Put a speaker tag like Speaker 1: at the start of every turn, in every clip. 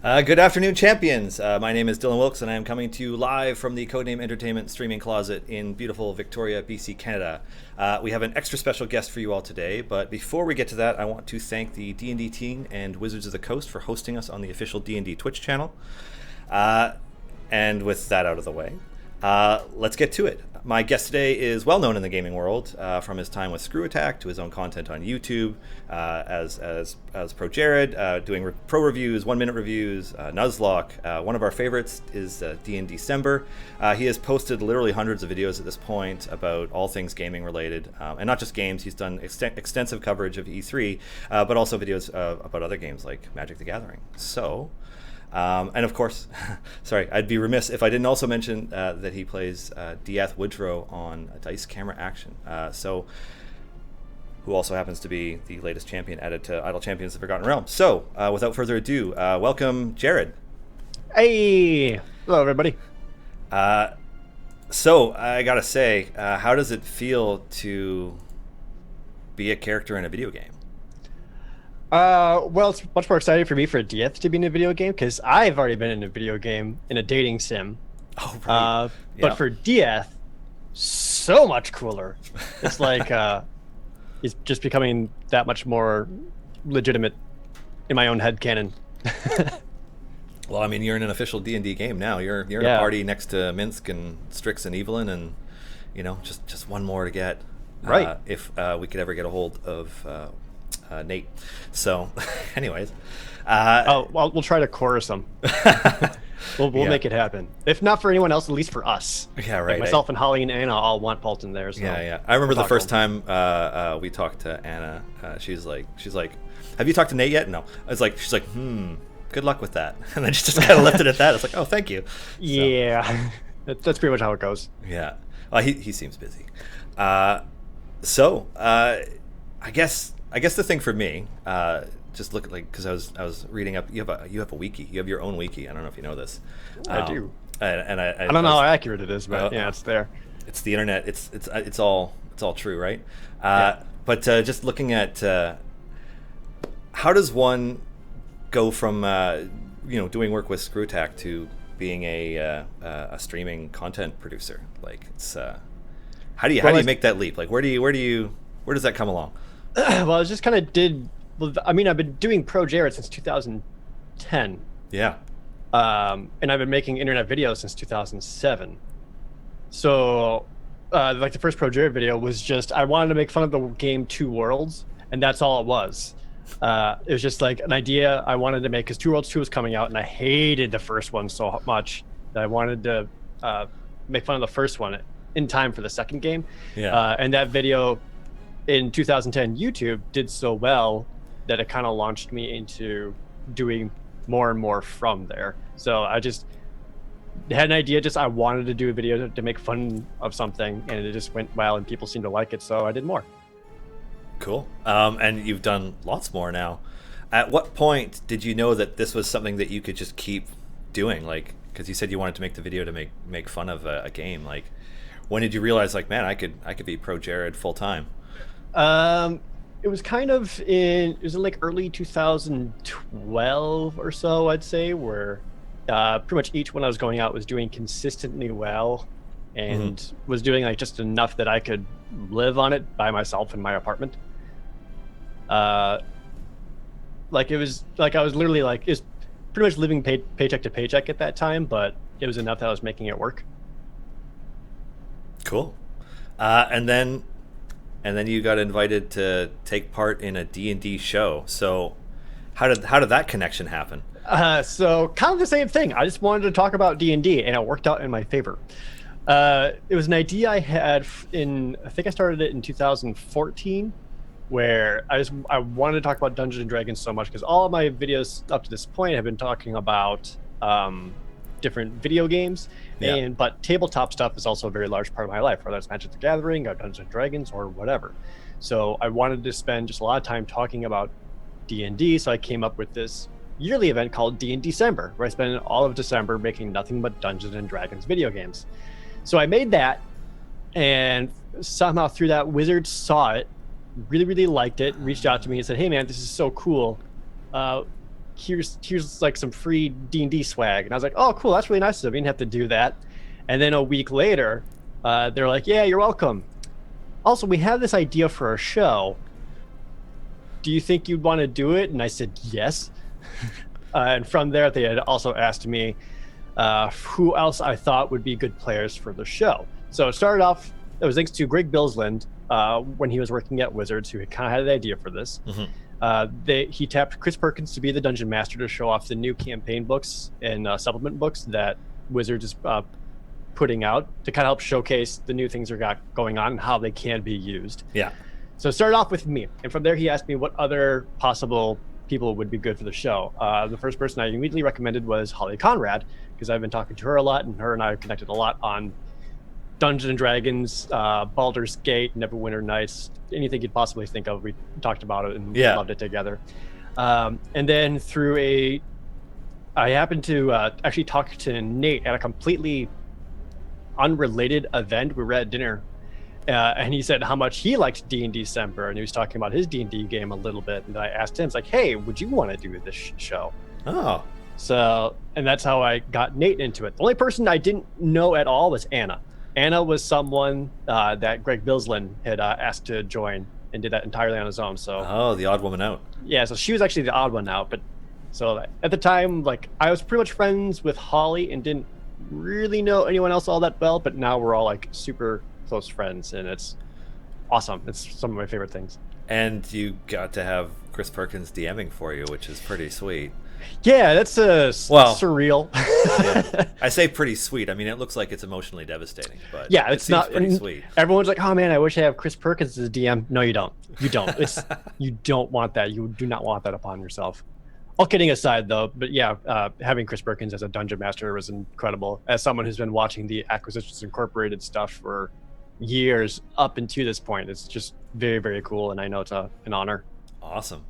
Speaker 1: Good afternoon, champions. My name is Dylan Wilkes, and I am coming to you live from the Codename Entertainment streaming closet in beautiful Victoria, BC, Canada. We have an extra special guest for you all today, but before we get to that, I want to thank the D&D team and Wizards of the Coast for hosting us on the official D&D Twitch channel. And with that out of the way, let's get to it. My guest today is well known in the gaming world, from his time with Screw Attack to his own content on YouTube, as Pro Jared, doing pro reviews, 1 minute reviews, Nuzlocke. One of our favorites is D&D December. He has posted literally hundreds of videos at this point about all things gaming related, and not just games. He's done extensive coverage of E3, but also videos about other games like Magic the Gathering. So. And of course, sorry, I'd be remiss if I didn't also mention that he plays Diath Woodrow on Dice Camera Action. Who also happens to be the latest champion added to Idle Champions of the Forgotten Realms. So, without further ado, welcome, Jared.
Speaker 2: Hey! Hello, everybody.
Speaker 1: So, I gotta say, how does it feel be a character in a video game?
Speaker 2: Well, it's much more exciting for me for Dieth to be in a video game because I've already been in a video game in a dating sim.
Speaker 1: Oh, right.
Speaker 2: But for Dieth, so much cooler. It's like he's just becoming that much more legitimate in my own head canon.
Speaker 1: Well, I mean, you're in an official D&D game now. You're in a party next to Minsk and Strix and Evelyn, and just one more to get.
Speaker 2: Right.
Speaker 1: If we could ever get a hold of. Nate. So, anyways,
Speaker 2: we'll try to chorus them. We'll make it happen. If not for anyone else, at least for us.
Speaker 1: Yeah, right.
Speaker 2: Like myself and Holly and Anna all want Paulton there. So
Speaker 1: yeah. I remember the first time we talked to Anna. She's like, "Have you talked to Nate yet?" No. She's like, good luck with that. And then she just kind of left it at that. It's like, oh, thank you.
Speaker 2: Yeah, that's pretty much how it goes.
Speaker 1: Yeah. Well, he seems busy. I guess the thing for me, just look like because I was reading up. You have a wiki. You have your own wiki. I don't know if you know this.
Speaker 2: I do.
Speaker 1: And I
Speaker 2: don't know how accurate it is, but yeah, it's there.
Speaker 1: It's the internet. It's all true, right?
Speaker 2: Yeah.
Speaker 1: But just looking at how does one go from doing work with Screw Attack to being a streaming content producer? Like it's how do you make that leap? Like where does that come along?
Speaker 2: Well, I just kind of did. Well, I mean, I've been doing Pro Jared since 2010.
Speaker 1: Yeah.
Speaker 2: And I've been making internet videos since 2007. So, like the first Pro Jared video was just I wanted to make fun of the game Two Worlds, and that's all it was. It was just like an idea I wanted to make because Two Worlds 2 was coming out, and I hated the first one so much that I wanted to make fun of the first one in time for the second game.
Speaker 1: Yeah.
Speaker 2: And that video in 2010 YouTube did so well that it kind of launched me into doing more and more from there. So I just had an idea, I wanted to do a video to make fun of something, and it just went well and people seemed to like it, so I did more.
Speaker 1: Cool. And you've done lots more now. At what point did you know that this was something that you could just keep doing? Like, because you said you wanted to make the video to make fun of a game. Like, when did you realize, like, man, I could be Pro Jared full time?
Speaker 2: It was in like early 2012 or so, I'd say, where pretty much each one I was going out was doing consistently well and was doing like just enough that I could live on it by myself in my apartment. Like it was like I was literally like is pretty much living paycheck to paycheck at that time, but it was enough that I was making it work.
Speaker 1: Cool. And then you got invited to take part in a D&D show. So how did that connection happen?
Speaker 2: So kind of the same thing. I just wanted to talk about D&D, and it worked out in my favor. It was an idea I had I think I started it in 2014, where I wanted to talk about Dungeons and Dragons so much because all of my videos up to this point have been talking about different video games, but tabletop stuff is also a very large part of my life, whether it's Magic the Gathering or Dungeons and Dragons or whatever. So I wanted to spend just a lot of time talking about D&D, so I came up with this yearly event called D&D December, where I spend all of December making nothing but Dungeons and Dragons video games. So I made that, and somehow through that, Wizards saw it, really, really liked it, reached out to me and said, "Hey man, this is so cool. here's like some free D&D swag. And I was like, oh, cool, that's really nice of you. You didn't have to do that. And then a week later, they're like, yeah, you're welcome. Also, we have this idea for a show. Do you think you'd want to do it? And I said, yes. And from there, they had also asked me who else I thought would be good players for the show. So it started off, it was thanks to Greg Bilsland when he was working at Wizards, who kind of had the idea for this. He tapped Chris Perkins to be the dungeon master to show off the new campaign books and supplement books that Wizards is putting out to kind of help showcase the new things they got going on and how they can be used.
Speaker 1: Yeah.
Speaker 2: So it started off with me, and from there he asked me what other possible people would be good for the show. The first person I immediately recommended was Holly Conrad, because I've been talking to her a lot, and her and I have connected a lot on Dungeons and Dragons, Baldur's Gate, Neverwinter Nights, anything you'd possibly think of. We talked about it and loved it together. And then I happened to actually talk to Nate at a completely unrelated event. We were at dinner, and he said how much he liked D&D Semper, and he was talking about his D&D game a little bit. And I asked him, it's like, hey, would you want to do this show?
Speaker 1: Oh.
Speaker 2: So, and that's how I got Nate into it. The only person I didn't know at all was Anna. Anna was someone that Greg Bilsland had asked to join and did that entirely on his own. So,
Speaker 1: the odd woman out.
Speaker 2: Yeah, so she was actually the odd one out. But so at the time, like, I was pretty much friends with Holly and didn't really know anyone else all that well. But now we're all like super close friends, and it's awesome. It's some of my favorite things.
Speaker 1: And you got to have Chris Perkins DMing for you, which is pretty sweet.
Speaker 2: Yeah, that's surreal.
Speaker 1: Yeah. I say pretty sweet. I mean, it looks like it's emotionally devastating, but
Speaker 2: yeah, it's not
Speaker 1: pretty sweet.
Speaker 2: Everyone's like, "Oh man, I wish I have Chris Perkins as a DM." No, you don't. You don't. It's you don't want that. You do not want that upon yourself. All kidding aside, though, but yeah, having Chris Perkins as a dungeon master was incredible. As someone who's been watching the Acquisitions Incorporated stuff for years up into this point, it's just very, very cool, and I know it's an honor.
Speaker 1: Awesome.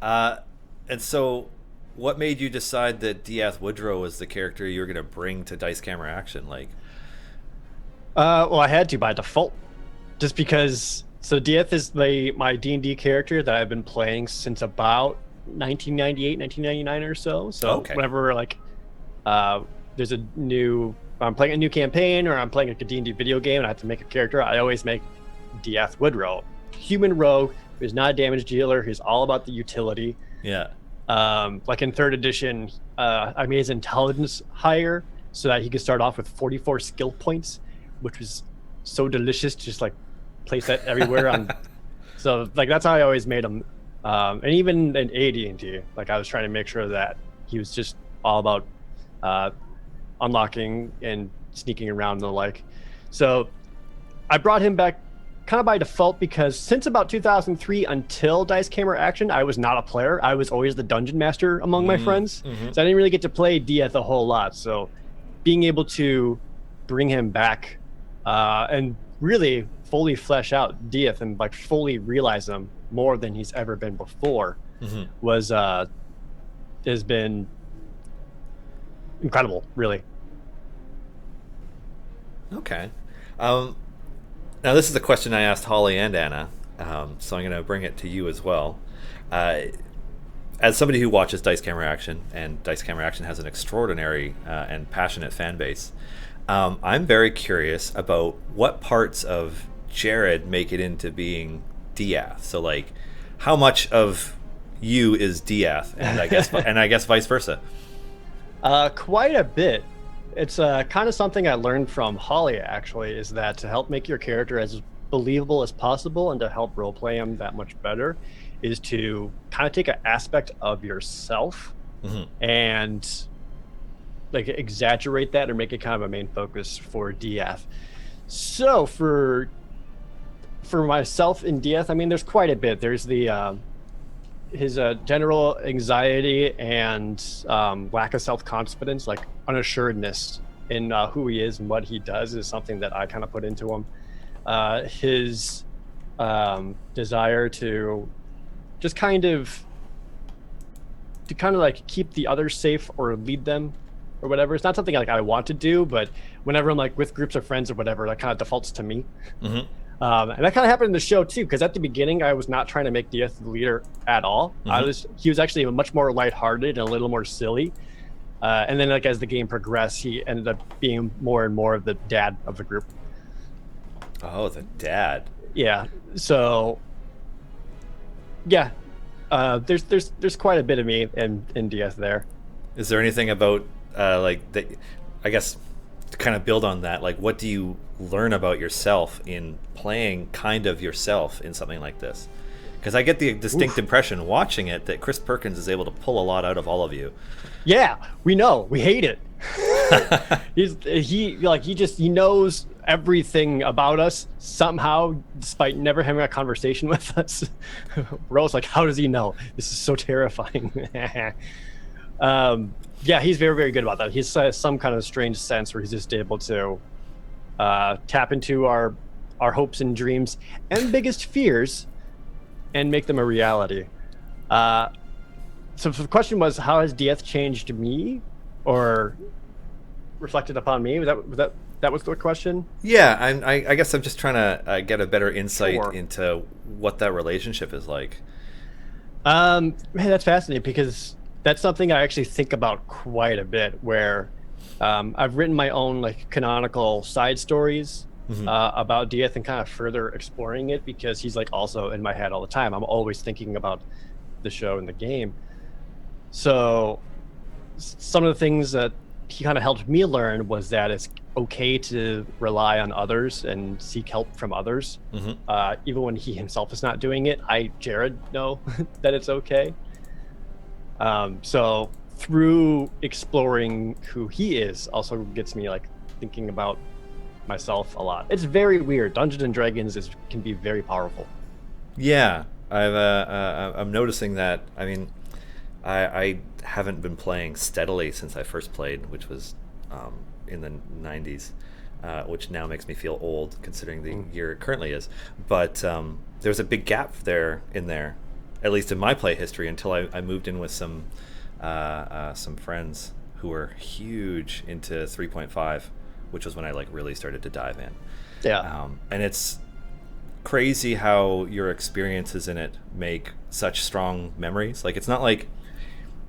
Speaker 1: And so, what made you decide that Diath Woodrow was the character you were going to bring to Dice Camera Action? Like,
Speaker 2: well, I had to by default, just because. So Diath is my D&D character that I've been playing since about 1998, 1999 or so. So whenever like there's I'm playing a new campaign or I'm playing a D&D video game and I have to make a character, I always make Diath Woodrow, human rogue who's not a damage dealer, who's all about the utility.
Speaker 1: Yeah.
Speaker 2: Like in 3rd edition, I made his intelligence higher so that he could start off with 44 skill points, which was so delicious. Just like place that everywhere. So like that's how I always made him. And even in AD&D, like I was trying to make sure that he was just all about unlocking and sneaking around and the like. So I brought him back kind of by default because since about 2003 until Dice Camera Action, I was not a player. I was always the dungeon master among my friends. So I didn't really get to play Diath a whole lot. So being able to bring him back and really fully flesh out Diath and like fully realize him more than he's ever been before has been incredible, really.
Speaker 1: Okay. Now, this is a question I asked Holly and Anna, so I'm going to bring it to you as well. As somebody who watches Dice Camera Action, and Dice Camera Action has an extraordinary and passionate fan base, I'm very curious about what parts of Jared make it into being Diath. So, like, how much of you is Diath, and I guess vice versa.
Speaker 2: Quite a bit. It's kind of something I learned from Holly, actually, is that to help make your character as believable as possible and to help roleplay him that much better is to kind of take an aspect of yourself and like exaggerate that or make it kind of a main focus for Diath. So for myself in Diath, I mean, there's quite a bit. There's the his general anxiety and lack of self-confidence, like unassuredness in who he is and what he does is something that I kind of put into him. His desire to just kind of like keep the others safe or lead them or whatever. It's not something like I want to do, but whenever I'm like with groups of friends or whatever, that kind of defaults to me. And that kind of happened in the show too, because at the beginning I was not trying to make Diaz the leader at all. He was actually much more lighthearted and a little more silly. And then, like, as the game progressed, he ended up being more and more of the dad of the group.
Speaker 1: Oh, the dad.
Speaker 2: Yeah. So, yeah, there's quite a bit of me in DS there.
Speaker 1: Is there anything about like that? I guess to kind of build on that, like, what do you learn about yourself in playing kind of yourself in something like this? Because I get the distinct impression watching it that Chris Perkins is able to pull a lot out of all of you.
Speaker 2: Yeah, we know. We hate it. he knows everything about us somehow, despite never having a conversation with us. We're always like, how does he know? This is so terrifying. Yeah, he's very, very good about that. He's some kind of strange sense where he's just able to tap into our hopes and dreams and biggest fears and make them a reality. So the question was, how has DS changed me, or reflected upon me? Was that was the question?
Speaker 1: Yeah, I guess I'm just trying to get a better insight into what that relationship is like.
Speaker 2: Man, that's fascinating, because that's something I actually think about quite a bit. Where I've written my own like canonical side stories about Dieth and kind of further exploring it, because he's like also in my head all the time. I'm always thinking about the show and the game. So some of the things that he kind of helped me learn was that it's okay to rely on others and seek help from others, even when he himself is not doing it. Jared, know that it's okay. So through exploring who he is also gets me like thinking about myself a lot. It's very weird. Dungeons and Dragons can be very powerful.
Speaker 1: Yeah, I'm noticing that. I mean, I haven't been playing steadily since I first played, which was in the 90s, which now makes me feel old considering the year it currently is. But there's a big gap in there, at least in my play history, until I moved in with some friends who were huge into 3.5, which was when I like really started to dive in.
Speaker 2: Yeah.
Speaker 1: And it's crazy how your experiences in it make such strong memories. Like, it's not like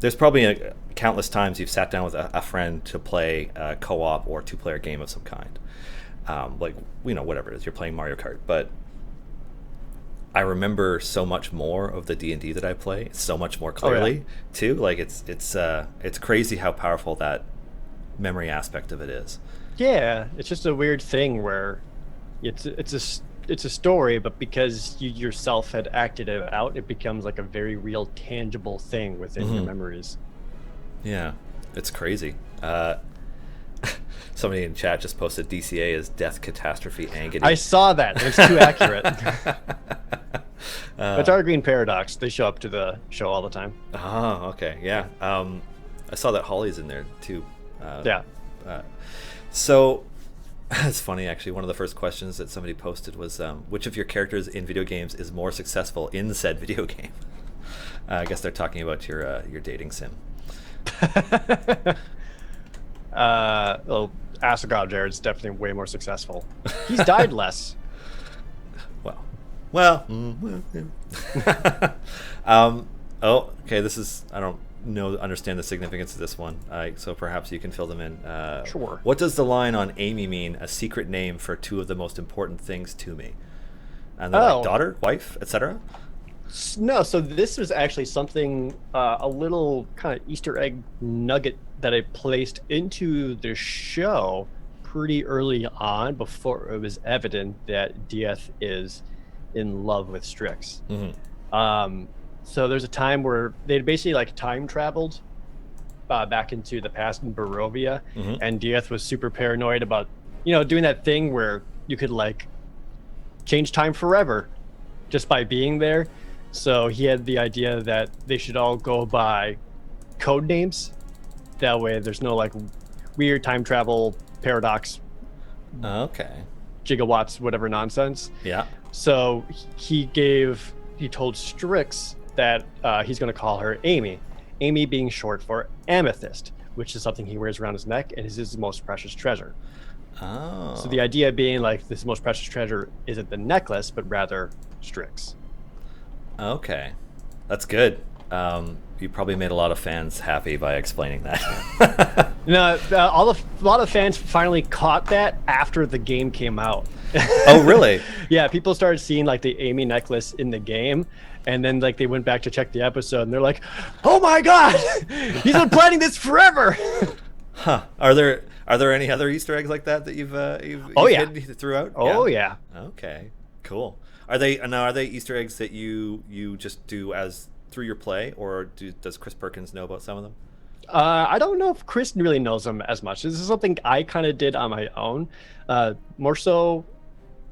Speaker 1: there's probably countless times you've sat down with a friend to play a co-op or two-player game of some kind, like, whatever it is, you're playing Mario Kart. But I remember so much more of the D&D that I play, so much more clearly too. Like, it's crazy how powerful that memory aspect of it is.
Speaker 2: Yeah, it's just a weird thing where it's a story, but because you yourself had acted it out, it becomes like a very real, tangible thing within your memories.
Speaker 1: Yeah, it's crazy. Somebody in chat just posted DCA as Death Catastrophe Angity.
Speaker 2: I saw that. It's too accurate. It's our Green Paradox. They show up to the show all the time.
Speaker 1: Oh, okay. Yeah. I saw that Holly's in there too.
Speaker 2: Yeah.
Speaker 1: So it's funny, actually. One of the first questions that somebody posted was, which of your characters in video games is more successful in said video game? I guess they're talking about your dating sim.
Speaker 2: Well, Asagod Jared's definitely way more successful. He's died less.
Speaker 1: Well, yeah. Oh, okay. This is, I don't understand the significance of this one. So perhaps you can fill them in.
Speaker 2: Sure.
Speaker 1: What does the line on Amy mean? A secret name for two of the most important things to me. And they're like daughter, wife, etc.
Speaker 2: No, so this was actually something, a little kind of Easter egg nugget that I placed into the show pretty early on, before it was evident that Dieth is in love with Strix. So there's a time where they'd basically like time traveled back into the past in Barovia, and Dieth was super paranoid about, doing that thing where you could like change time forever just by being there. So he had the idea that they should all go by code names. That way there's no like weird time travel paradox.
Speaker 1: Okay.
Speaker 2: Gigawatts, whatever nonsense.
Speaker 1: Yeah. So
Speaker 2: he told Strix that he's going to call her Amy. Amy being short for amethyst, which is something he wears around his neck and is his most precious treasure. So
Speaker 1: Oh,
Speaker 2: the idea being like this most precious treasure isn't the necklace, but rather Strix.
Speaker 1: okay. That's good. You probably made a lot of fans happy by explaining that.
Speaker 2: No, a lot of fans finally caught that after the game came out.
Speaker 1: Oh, really?
Speaker 2: Yeah, people started seeing like the Amy necklace in the game, and then like they went back to check the episode, and they're like, "Oh my god, he's been planning this forever."
Speaker 1: Huh. Are there any other Easter eggs like that you've
Speaker 2: Oh yeah,
Speaker 1: hidden throughout?
Speaker 2: oh yeah.
Speaker 1: Okay. Cool. Are they Easter eggs that you just do as through your play, or does Chris Perkins know about some of them?
Speaker 2: I don't know if Chris really knows them as much. This is something I kind of did on my own, more so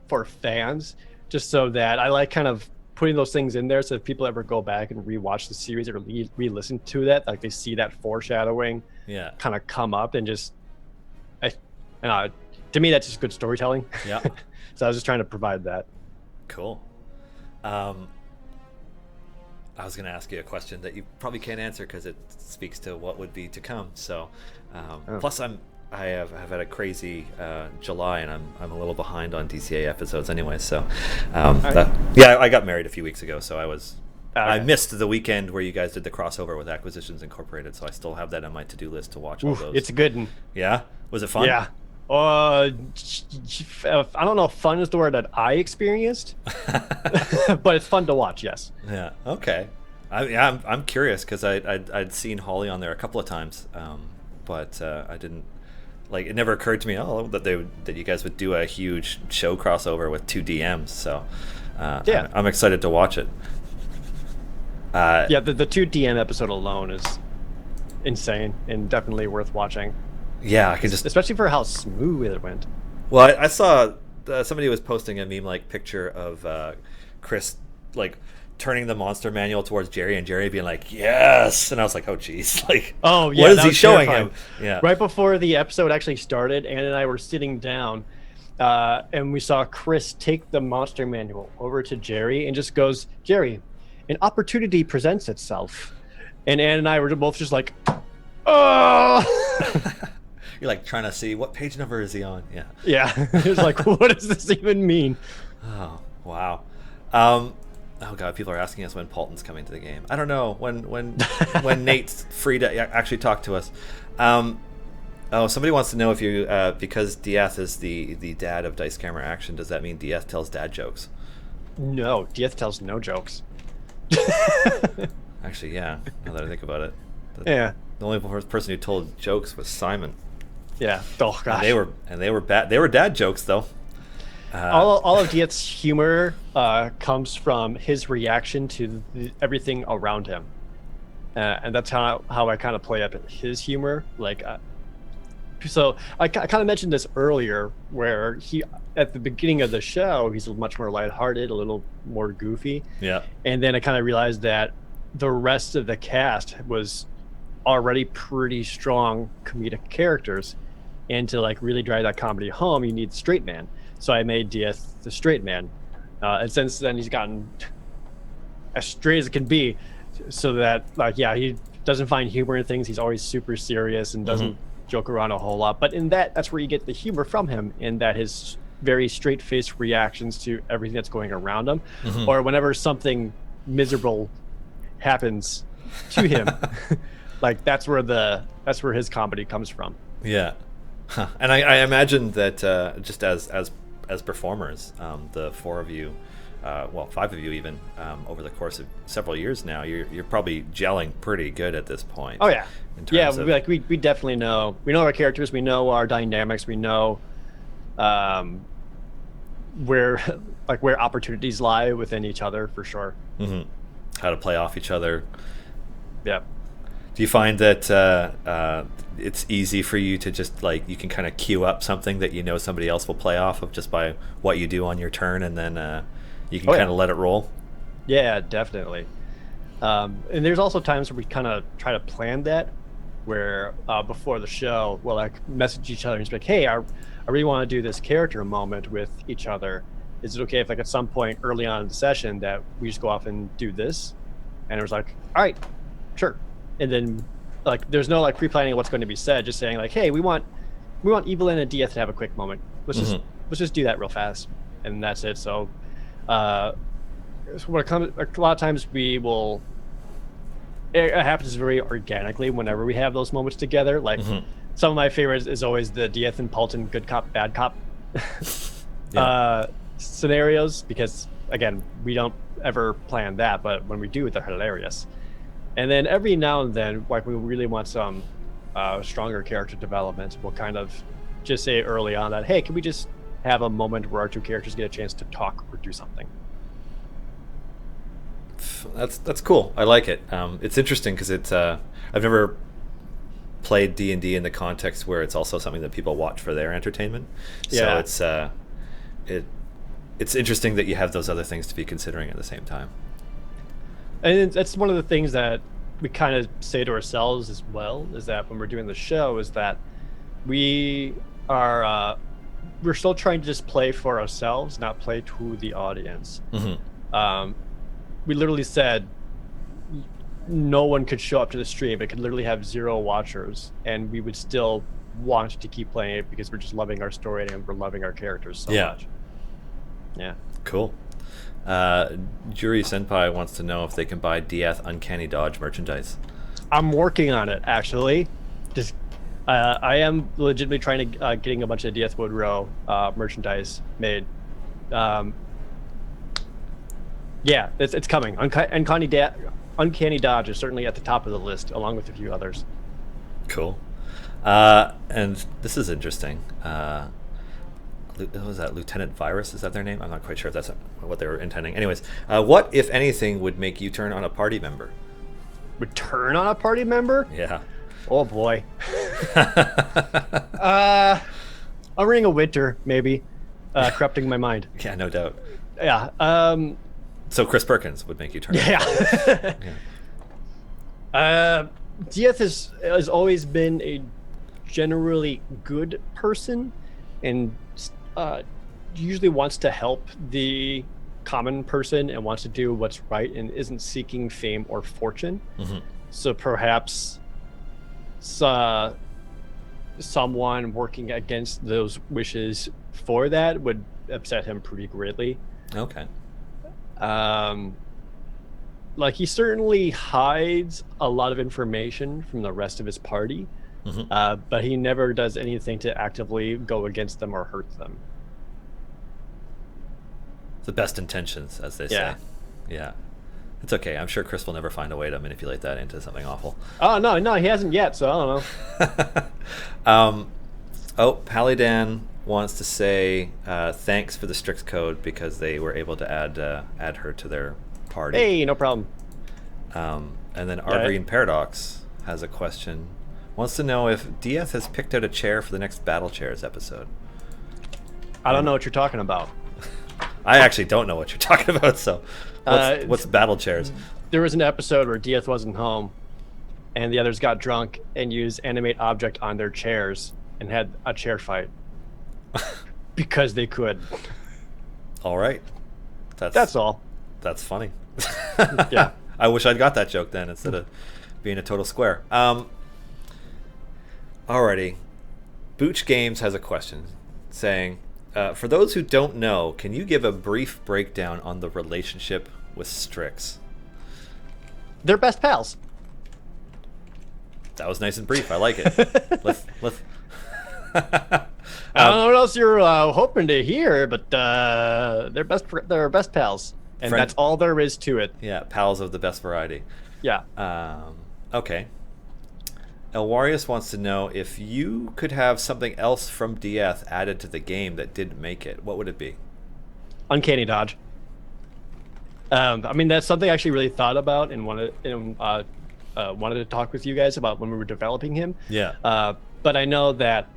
Speaker 2: for fans, just so that I like kind of putting those things in there. So if people ever go back and rewatch the series or re-listen to that, like they see that foreshadowing
Speaker 1: Yeah.
Speaker 2: kind of come up and just, and to me that's just good storytelling.
Speaker 1: Yeah.
Speaker 2: So I was just trying to provide that.
Speaker 1: Cool. I was going to ask you a question that you probably can't answer because it speaks to what would be to come. So, plus I have had a crazy July, and I'm a little behind on DCA episodes anyway. So, yeah, I got married a few weeks ago, so I missed the weekend where you guys did the crossover with Acquisitions Incorporated. So I still have that on my to-do list to watch all those.
Speaker 2: It's a good one.
Speaker 1: Yeah, was it fun?
Speaker 2: Yeah. I don't know if fun is the word that I experienced, but it's fun to watch. Yes.
Speaker 1: Yeah. Okay. I'm curious because I'd seen Holly on there a couple of times, but I didn't like. It never occurred to me that you guys would do a huge show crossover with two DMs. So
Speaker 2: Yeah.
Speaker 1: I'm excited to watch it.
Speaker 2: Yeah, the 2 DM episode alone is insane and definitely worth watching,
Speaker 1: Yeah, I can just.
Speaker 2: especially for how smooth it went.
Speaker 1: Well, I saw somebody was posting a meme-like picture of Chris like turning the monster manual towards Jerry, and Jerry being like, "Yes," and I was like, "Oh, geez, like,
Speaker 2: Oh yeah,
Speaker 1: what is
Speaker 2: that
Speaker 1: he
Speaker 2: was
Speaker 1: showing
Speaker 2: terrifying.
Speaker 1: him?" Yeah,
Speaker 2: Right before the episode actually started, Ann and I were sitting down, and we saw Chris take the monster manual over to Jerry and just goes, "Jerry, an opportunity presents itself," and Ann and I were both just like, "Oh."
Speaker 1: You're like trying to see what page number is he on. Yeah.
Speaker 2: Yeah, it was like, what does this even mean?
Speaker 1: Oh wow. Oh god, people are asking us when Paulton's coming to the game. I don't know when Nate's free to actually talk to us. Oh, somebody wants to know if you because Dieth is the dad of Dice Camera Action. Does that mean Dieth tells dad jokes?
Speaker 2: No, Dieth tells no jokes.
Speaker 1: Actually, yeah. Now that I think about it,
Speaker 2: Yeah,
Speaker 1: the only person who told jokes was Simon.
Speaker 2: yeah. Oh gosh,
Speaker 1: They were bad. They were dad jokes though.
Speaker 2: all of Dieth's humor comes from his reaction to everything around him, and that's how I kind of play up his humor. Like, so I kind of mentioned this earlier, where he at the beginning of the show he's much more lighthearted, a little more goofy,
Speaker 1: Yeah.
Speaker 2: and then I kind of realized that the rest of the cast was already pretty strong comedic characters, and to like really drive that comedy home, you need the straight man. So I made Dieth the straight man, and since then he's gotten as straight as it can be, so that like he doesn't find humor in things. He's always super serious and doesn't joke around a whole lot. But in that's where you get the humor from him, in that his very straight-faced reactions to everything that's going around him, or whenever something miserable happens to him, like that's where his comedy comes from.
Speaker 1: Yeah. Huh. And I imagine that just as performers, the four of you, well, five of you even, over the course of several years now, you're probably gelling pretty good at this point.
Speaker 2: Oh yeah, yeah.
Speaker 1: Of,
Speaker 2: We definitely know. We know our characters. We know our dynamics. We know where opportunities lie within each other for sure.
Speaker 1: how to play off each other.
Speaker 2: Yeah.
Speaker 1: Do you find that it's easy for you to just like you can kind of queue up something that you know somebody else will play off of just by what you do on your turn, and then you can kind of let it roll?
Speaker 2: Yeah, definitely. And there's also times where we kind of try to plan that, where before the show we'll like message each other and just be like, hey, I really want to do this character moment with each other. Is it okay if like at some point early on in the session that we just go off and do this? And it was like, all right, sure. And then like there's no like pre-planning of what's going to be said, just saying like, hey, we want we want Evelyn and Dieth to have a quick moment.
Speaker 1: Mm-hmm.
Speaker 2: Let's just do that real fast, and that's it. So, when it comes, a lot of times we will. It happens very organically whenever we have those moments together. Like some of my favorites is always the Dieth and Paulton good cop bad cop scenarios, because again we don't ever plan that, but when we do, they're hilarious. And then every now and then, like we really want some stronger character development, we'll kind of just say early on that, hey, can we just have a moment where our two characters get a chance to talk or do something?
Speaker 1: That's cool. I like it. It's interesting because it's I've never played D&D in the context where it's also something that people watch for their entertainment.
Speaker 2: Yeah.
Speaker 1: So it's interesting that you have those other things to be considering at the same time.
Speaker 2: And that's one of the things that we kind of say to ourselves as well, is that when we're doing the show, is that we're still trying to just play for ourselves, not play to the audience. We literally said no one could show up to the stream. It could literally have 0 watchers, and we would still want to keep playing it because we're just loving our story and we're loving our characters so much. Yeah.
Speaker 1: Cool. Jury Senpai wants to know if they can buy Dieth Uncanny Dodge merchandise.
Speaker 2: I'm working on it, actually. Just I am legitimately trying to getting a bunch of Dieth Woodrow merchandise made. Yeah, it's coming. Uncanny Dodge is certainly at the top of the list, along with a few others.
Speaker 1: Cool. And this is interesting. What was that? Lieutenant Virus? Is that their name? I'm not quite sure if that's what they were intending. Anyways, what, if anything, would make you turn on a party member?
Speaker 2: Would turn on a party member?
Speaker 1: Yeah.
Speaker 2: Oh, boy. A Ring of Winter, maybe. Corrupting my mind.
Speaker 1: Yeah, no doubt.
Speaker 2: Yeah.
Speaker 1: So Chris Perkins would make you turn.
Speaker 2: Yeah. Dieth has always been a generally good person, and usually wants to help the common person and wants to do what's right and isn't seeking fame or fortune. So perhaps someone working against those wishes for that would upset him pretty greatly.
Speaker 1: Okay.
Speaker 2: Like, he certainly hides a lot of information from the rest of his party, but he never does anything to actively go against them or hurt them.
Speaker 1: The best intentions, as they say. Yeah. It's okay. I'm sure Chris will never find a way to manipulate that into something awful.
Speaker 2: Oh, no, he hasn't yet, so I don't know.
Speaker 1: Paludan wants to say thanks for the Strix code because they were able to add her to their party.
Speaker 2: Hey, no problem.
Speaker 1: And then Green Paradox has a question. Wants to know if Dieth has picked out a chair for the next Battle Chairs episode.
Speaker 2: I don't know what you're talking about.
Speaker 1: I actually don't know what you're talking about, so what's Battle Chairs?
Speaker 2: There was an episode where Dieth wasn't home, and the others got drunk and used animate object on their chairs and had a chair fight. Because they could.
Speaker 1: All right.
Speaker 2: That's all.
Speaker 1: That's funny.
Speaker 2: Yeah.
Speaker 1: I wish I'd got that joke then instead of being a total square. Alrighty. Booch Games has a question saying, for those who don't know, can you give a brief breakdown on the relationship with Strix?
Speaker 2: They're best pals.
Speaker 1: That was nice and brief. I like it. let's
Speaker 2: I don't know what else you're hoping to hear, but they're best pals, and that's all there is to it.
Speaker 1: Yeah, pals of the best variety.
Speaker 2: Yeah.
Speaker 1: Okay. Elwarius wants to know if you could have something else from Dieth added to the game that didn't make it, what would it be?
Speaker 2: Uncanny Dodge. I mean, that's something I actually really thought about and wanted to talk with you guys about when we were developing him.
Speaker 1: Yeah.
Speaker 2: But I know that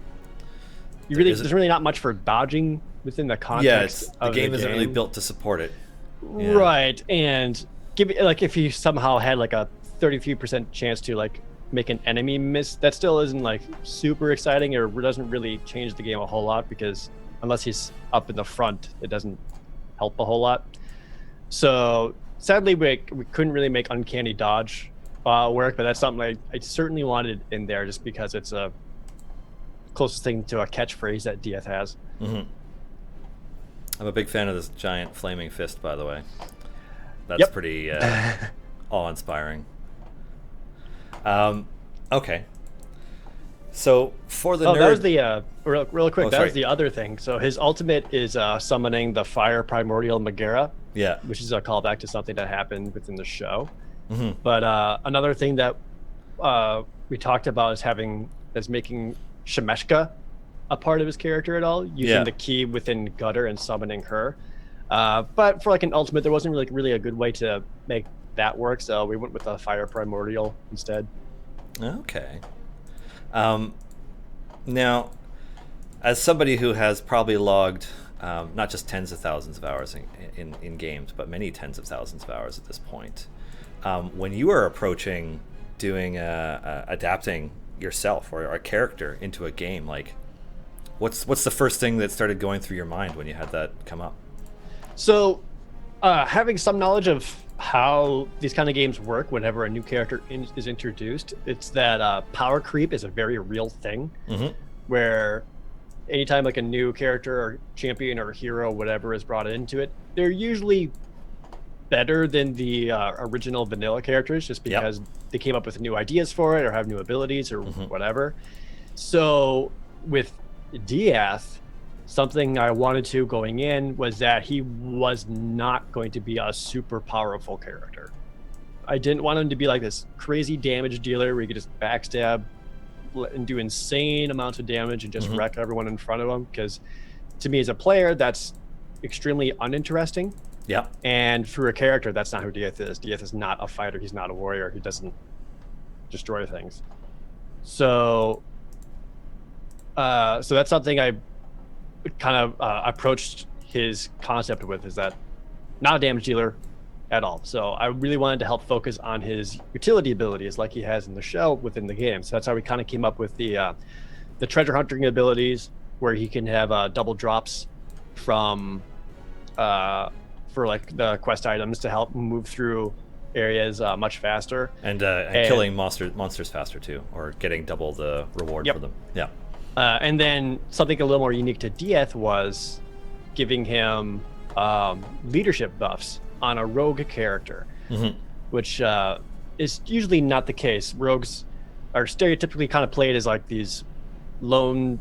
Speaker 2: there's really not much for dodging within the context of
Speaker 1: the game isn't really built to support it.
Speaker 2: Yeah. Right, and if you somehow had like a 33% chance to like make an enemy miss, that still isn't like super exciting, or doesn't really change the game a whole lot, because unless he's up in the front, it doesn't help a whole lot. So sadly, we couldn't really make Uncanny Dodge work, but that's something I certainly wanted in there, just because it's a closest thing to a catchphrase that Dieth has.
Speaker 1: I'm a big fan of this giant flaming fist, by the way. That's
Speaker 2: Yep.
Speaker 1: pretty awe-inspiring. Okay. So for the nerd,
Speaker 2: that was the real quick.
Speaker 1: Oh,
Speaker 2: that
Speaker 1: sorry.
Speaker 2: was the other thing. So his ultimate is summoning the fire primordial Megara,
Speaker 1: yeah,
Speaker 2: which is a callback to something that happened within the show.
Speaker 1: Mm-hmm.
Speaker 2: But another thing that we talked about is making Shemekka a part of his character at all, using the key within Gutter and summoning her. But for like an ultimate, there wasn't really a good way to make that work, so we went with the fire primordial instead.
Speaker 1: Okay. Now, as somebody who has probably logged not just tens of thousands of hours in games, but many tens of thousands of hours at this point, when you are approaching doing adapting yourself or a character into a game, like what's the first thing that started going through your mind when you had that come up?
Speaker 2: So, having some knowledge of how these kind of games work whenever a new character is introduced, it's that power creep is a very real thing, where anytime like a new character or champion or hero, whatever, is brought into it, they're usually better than the original vanilla characters, just because they came up with new ideas for it or have new abilities or whatever. So with Dieth, something I wanted to going in was that he was not going to be a super powerful character. I didn't want him to be like this crazy damage dealer where you could just backstab and do insane amounts of damage and just wreck everyone in front of him, because to me as a player, that's extremely uninteresting.
Speaker 1: Yeah.
Speaker 2: And for a character, that's not who Dieth is. Dieth is not a fighter. He's not a warrior. He doesn't destroy things. So that's something I kind of approached his concept with, is that not a damage dealer at all. So I really wanted to help focus on his utility abilities like he has in the show within the game. So that's how we kind of came up with the treasure hunting abilities, where he can have double drops from for like the quest items to help move through areas much faster, and
Speaker 1: killing monsters faster too, or getting double the reward for them.
Speaker 2: And then something a little more unique to Dieth was giving him leadership buffs on a rogue character, which is usually not the case. Rogues are stereotypically kind of played as like these lone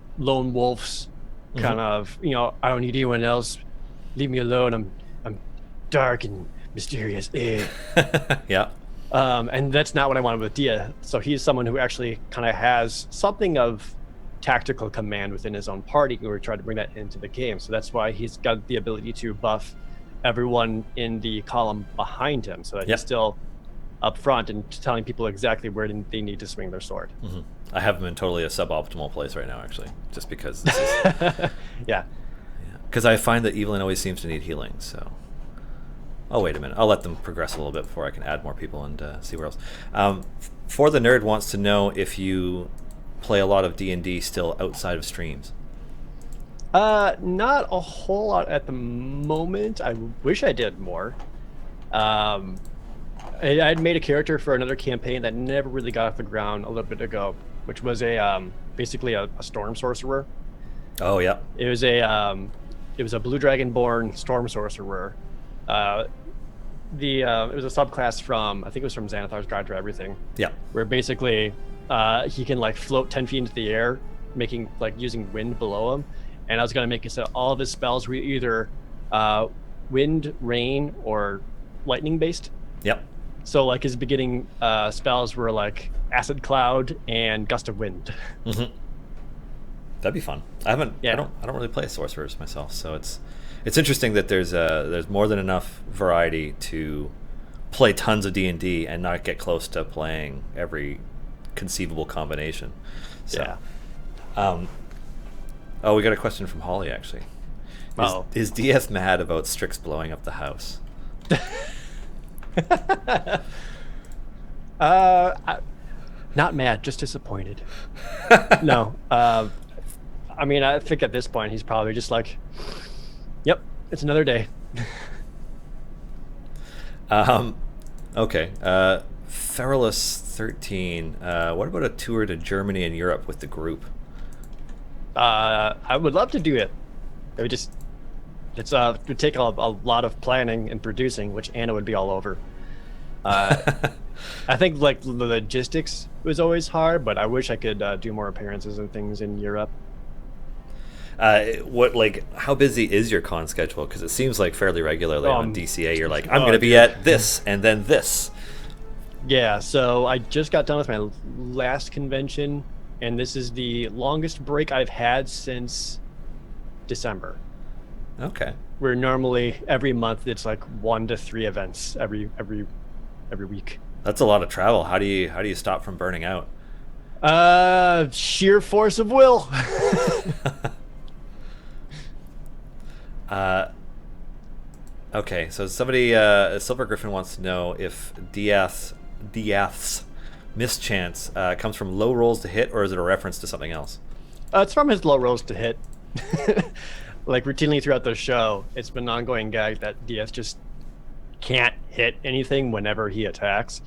Speaker 2: wolves, kind of, I don't need anyone else, leave me alone, I'm dark and mysterious. And that's not what I wanted with Dieth. So he's someone who actually kind of has something of tactical command within his own party, and we tried to bring that into the game. So that's why he's got the ability to buff everyone in the column behind him, so that he's still up front and telling people exactly where they need to swing their sword.
Speaker 1: I have him in totally a suboptimal place right now, actually, just because this is... Because I find that Evelyn always seems to need healing, so... Oh, wait a minute. I'll let them progress a little bit before I can add more people and see where else. For the Nerd wants to know if you play a lot of D&D still outside of streams.
Speaker 2: Not a whole lot at the moment. I wish I did more. I'd made a character for another campaign that never really got off the ground a little bit ago, which was basically a storm sorcerer.
Speaker 1: Oh yeah.
Speaker 2: It was a blue dragon-born storm sorcerer. It was a subclass from, I think it was from Xanathar's Guide to Everything.
Speaker 1: Yeah.
Speaker 2: Where basically he can like float 10 feet into the air, using wind below him. And I was going to make it so all of his spells were either wind, rain, or lightning based.
Speaker 1: Yep.
Speaker 2: So like his beginning spells were like acid cloud and gust of wind.
Speaker 1: That'd be fun. I don't really play sorcerers myself, so it's interesting that there's more than enough variety to play tons of D&D and not get close to playing every conceivable combination. So, we got a question from Holly, actually. Is DS mad about Strix blowing up the house?
Speaker 2: Not mad, just disappointed. No. I mean, I think at this point he's probably just like, yep, it's another day.
Speaker 1: Okay. Feralus 13. What about a tour to Germany and Europe with the group?
Speaker 2: I would love to do it. It would just it would take a lot of planning and producing, which Anna would be all over. I think like the logistics was always hard, but I wish I could do more appearances and things in Europe.
Speaker 1: How busy is your con schedule? Because it seems like fairly regularly on DCA you're like, I'm going to be
Speaker 2: dude.
Speaker 1: at this and then this.
Speaker 2: Yeah, so I just got done with my last convention, and this is the longest break I've had since December.
Speaker 1: Okay.
Speaker 2: Where normally every month it's like 1 to 3 events every week.
Speaker 1: That's a lot of travel. How do you stop from burning out?
Speaker 2: Sheer force of will.
Speaker 1: Okay, so somebody, Silver Griffin wants to know if Diath's mischance comes from low rolls to hit, or is it a reference to something else?
Speaker 2: It's from his low rolls to hit. Like routinely throughout the show, it's been an ongoing gag that Diath just can't hit anything whenever he attacks.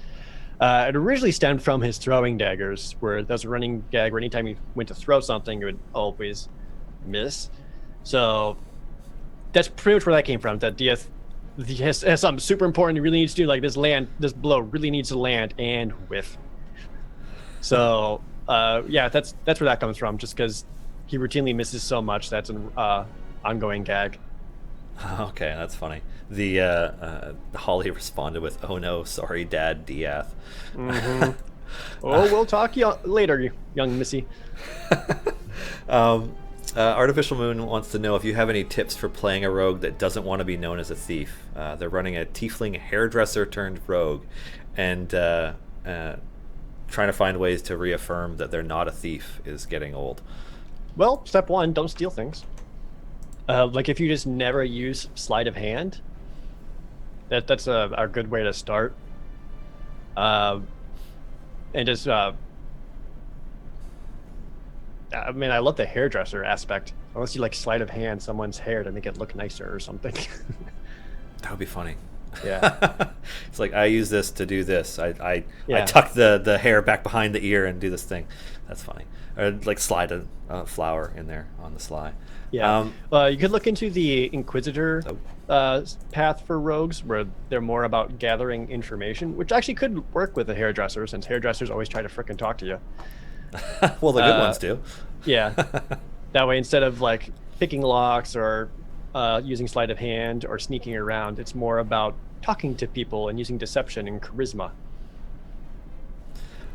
Speaker 2: It originally stemmed from his throwing daggers, where there was a running gag where anytime he went to throw something, it would always miss. So that's pretty much where that came from. That Diath has something super important he really needs to do, like this blow really needs to land and whiff. So yeah, that's where that comes from. Just because he routinely misses so much, that's an ongoing gag.
Speaker 1: Okay, that's funny. The Holly responded with, "Oh no, sorry, Dad, Diath."
Speaker 2: Mm-hmm. Oh, we'll talk later, young Missy.
Speaker 1: Artificial Moon wants to know if you have any tips for playing a rogue that doesn't want to be known as a thief. They're running a tiefling hairdresser turned rogue, and trying to find ways to reaffirm that they're not a thief is getting old.
Speaker 2: Well, step 1, don't steal things. Like if you just never use sleight of hand, that's a good way to start. And just I mean, I love the hairdresser aspect. Unless you like sleight of hand someone's hair to make it look nicer or something.
Speaker 1: That would be funny.
Speaker 2: Yeah.
Speaker 1: It's like, I use this to do this. I
Speaker 2: Yeah.
Speaker 1: tuck the hair back behind the ear and do this thing. That's funny. Or like slide a flower in there on the sly.
Speaker 2: Yeah. You could look into the Inquisitor path for rogues, where they're more about gathering information, which actually could work with a hairdresser, since hairdressers always try to frickin' talk to you.
Speaker 1: Well, the good ones do.
Speaker 2: Yeah. That way, instead of like picking locks or using sleight of hand or sneaking around, it's more about talking to people and using deception and charisma.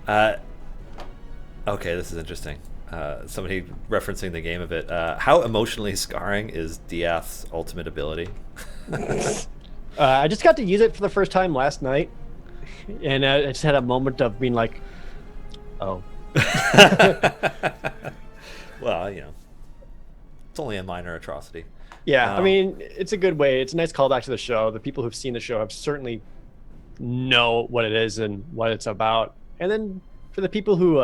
Speaker 1: Okay, this is interesting. Somebody referencing the game a bit. How emotionally scarring is Diath's ultimate ability?
Speaker 2: I just got to use it for the first time last night, and I just had a moment of being like, oh.
Speaker 1: Well, you know, it's only a minor atrocity.
Speaker 2: Yeah, I mean, it's a good way. It's a nice callback to the show. The people who've seen the show have certainly know what it is and what it's about. And then for the people who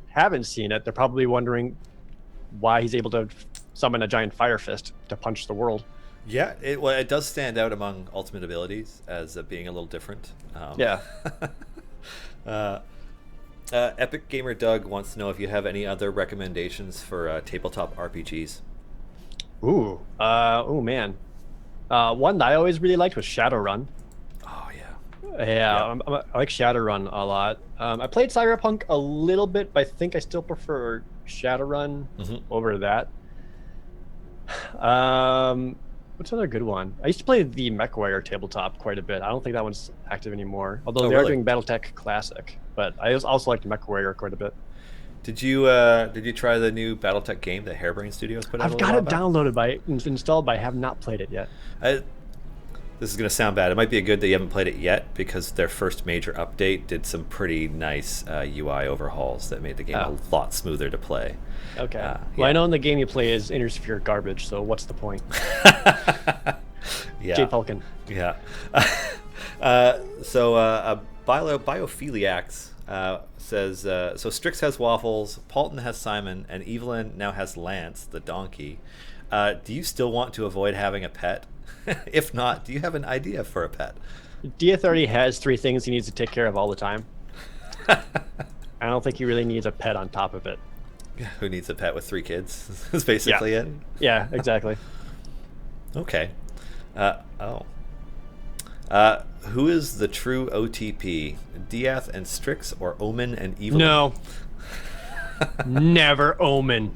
Speaker 2: haven't seen it, they're probably wondering why he's able to summon a giant fire fist to punch the world.
Speaker 1: Yeah, it does stand out among ultimate abilities as being a little different.
Speaker 2: Yeah.
Speaker 1: Epic Gamer Doug wants to know if you have any other recommendations for tabletop RPGs.
Speaker 2: Ooh. Oh, man. One that I always really liked was Shadowrun.
Speaker 1: Oh, yeah.
Speaker 2: Yeah, I like Shadowrun a lot. I played Cyberpunk a little bit, but I think I still prefer Shadowrun over that. What's another good one? I used to play the MechWarrior tabletop quite a bit. I don't think that one's active anymore, although they are doing BattleTech Classic. But I also liked MechWarrior quite a bit.
Speaker 1: Did you try the new BattleTech game that Harebrained Studios put out?
Speaker 2: I've got it downloaded installed, but I have not played it yet.
Speaker 1: This is going to sound bad. It might be good that you haven't played it yet, because their first major update did some pretty nice UI overhauls that made the game a lot smoother to play.
Speaker 2: Okay.
Speaker 1: Yeah.
Speaker 2: Well, I know in the game you play is Intersphere garbage, so what's the point?
Speaker 1: Yeah.
Speaker 2: J. Falcon.
Speaker 1: Yeah. Biophiliacs says, so Strix has Waffles, Paulton has Simon, and Evelyn now has Lance, the donkey. Do you still want to avoid having a pet? If not, do you have an idea for a pet?
Speaker 2: Diath already has 3 things he needs to take care of all the time. I don't think he really needs a pet on top of it.
Speaker 1: Who needs a pet with 3 kids? Is basically it.
Speaker 2: Yeah, exactly.
Speaker 1: Okay. Oh. Who is the true OTP? Diath and Strix, or Omen and Evelyn?
Speaker 2: No. Never Omen.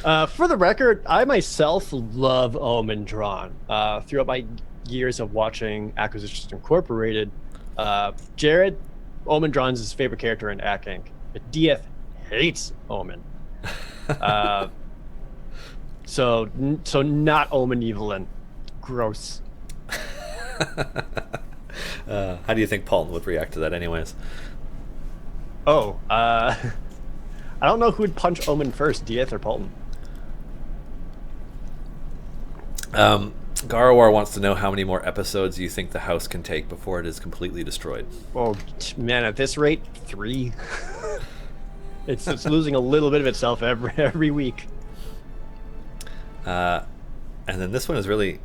Speaker 2: For the record, I myself love Omen Drawn. Throughout my years of watching Acquisitions Incorporated, Jared, Omen Drawn's his favorite character in Ack Inc. But Diath hates Omen. So not Omen Evelyn. Gross.
Speaker 1: How do you think Paulton would react to that anyways?
Speaker 2: Oh, I don't know who would punch Omen first, Diath or Paulton.
Speaker 1: Garowar wants to know how many more episodes you think the house can take before it is completely destroyed.
Speaker 2: Oh, man, at this rate, 3. It's losing a little bit of itself every week.
Speaker 1: And then this one is really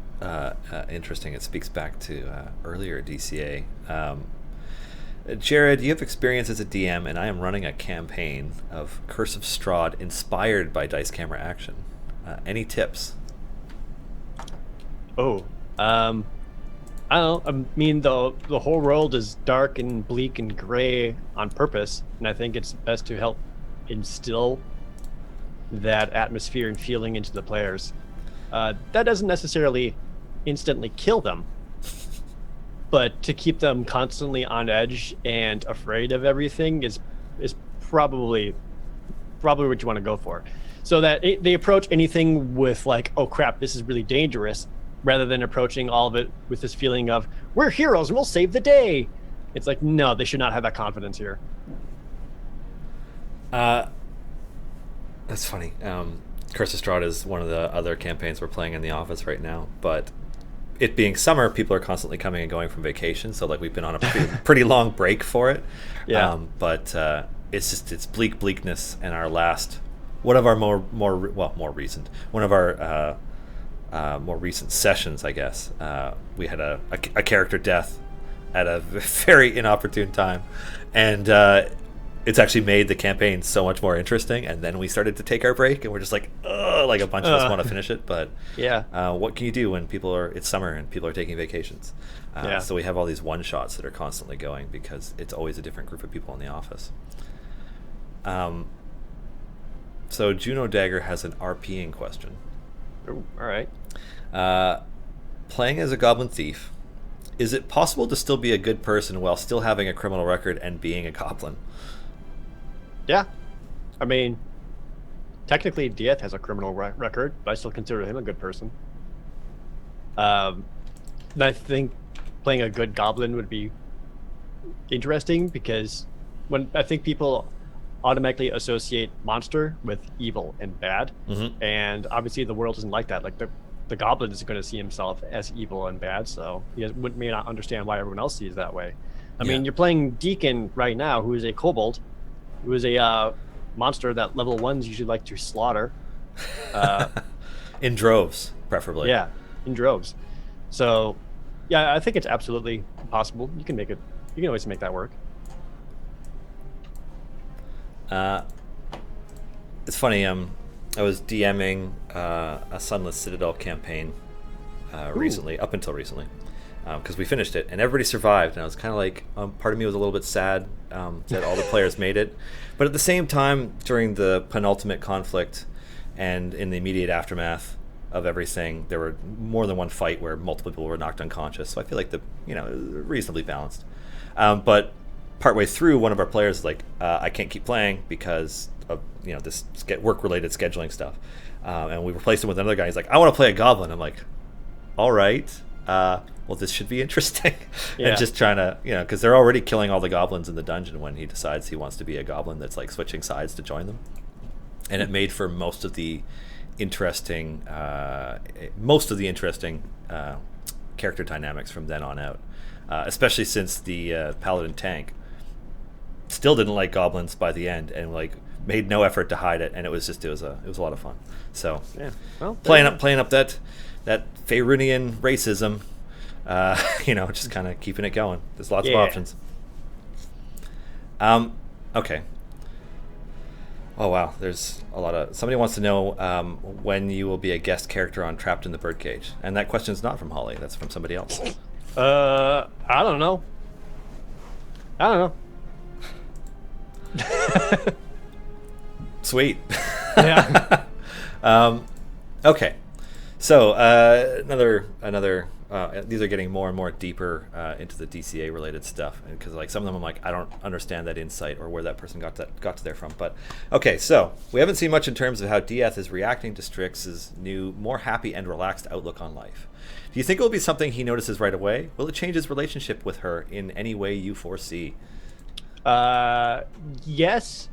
Speaker 1: interesting. It speaks back to earlier DCA. Jared, you have experience as a DM, and I am running a campaign of Curse of Strahd inspired by Dice Camera Action. Any tips?
Speaker 2: Oh, I don't know. I mean, the whole world is dark and bleak and gray on purpose, and I think it's best to help instill that atmosphere and feeling into the players. That doesn't necessarily instantly kill them, but to keep them constantly on edge and afraid of everything is probably what you want to go for, so that they approach anything with like, oh crap, this is really dangerous, rather than approaching all of it with this feeling of we're heroes and we'll save the day. It's like, no, they should not have that confidence here.
Speaker 1: That's funny. Curse of Strahd is one of the other campaigns we're playing in the office right now, but it being summer, people are constantly coming and going from vacation, so like we've been on a pretty long break for it.
Speaker 2: Yeah.
Speaker 1: But it's bleakness, and our last one of our more recent sessions, I guess. We had a character death at a very inopportune time, and it's actually made the campaign so much more interesting. And then we started to take our break, and we're just like, like a bunch of us want to finish it, but
Speaker 2: yeah.
Speaker 1: What can you do when it's summer and people are taking vacations? So we have all these one shots that are constantly going because it's always a different group of people in the office. So Juno Dagger has an RPing question.
Speaker 2: Ooh, all right.
Speaker 1: Playing as a goblin thief, is it possible to still be a good person while still having a criminal record and being a goblin?
Speaker 2: Yeah. I mean, technically Diath has a criminal record, but I still consider him a good person. I think playing a good goblin would be interesting, because when I think people automatically associate monster with evil and bad, and obviously the world isn't like that. Like the goblin is going to see himself as evil and bad, so he may not understand why everyone else sees that way. I mean, you're playing Deacon right now, who is a kobold, who is a monster that level 1s usually like to slaughter.
Speaker 1: In droves, preferably.
Speaker 2: Yeah, in droves. So, yeah, I think it's absolutely possible. You can always make that work.
Speaker 1: It's funny. I was DMing a Sunless Citadel campaign recently, up until recently, because we finished it and everybody survived, and I was kind of like, part of me was a little bit sad that all the players made it, but at the same time, during the penultimate conflict and in the immediate aftermath of everything, there were more than one fight where multiple people were knocked unconscious. So I feel like reasonably balanced. But partway through, one of our players was like, I can't keep playing because of this work-related scheduling stuff, and we replaced him with another guy. He's like, I want to play a goblin. I'm like, all right, well, this should be interesting.
Speaker 2: Yeah.
Speaker 1: And just trying to, because they're already killing all the goblins in the dungeon when he decides he wants to be a goblin that's like switching sides to join them. And it made for most of the interesting character dynamics from then on out, especially since the paladin tank still didn't like goblins by the end, and like made no effort to hide it, and it was a lot of fun. So
Speaker 2: yeah, well,
Speaker 1: playing up that Faerunian racism, just kind of keeping it going. There's lots of options. Okay. Oh wow, there's a lot of. Somebody wants to know when you will be a guest character on Trapped in the Birdcage, and that question is not from Holly. That's from somebody else.
Speaker 2: I don't know. I don't know.
Speaker 1: Sweet.
Speaker 2: Yeah.
Speaker 1: Okay, so another. These are getting more and more deeper into the DCA related stuff, because like some of them I'm like, I don't understand that insight or where that person got to there from. But okay, so we haven't seen much in terms of how Dieth is reacting to Strix's new, more happy and relaxed outlook on life. Do you think it will be something he notices right away? Will it change his relationship with her in any way you foresee?
Speaker 2: Yes,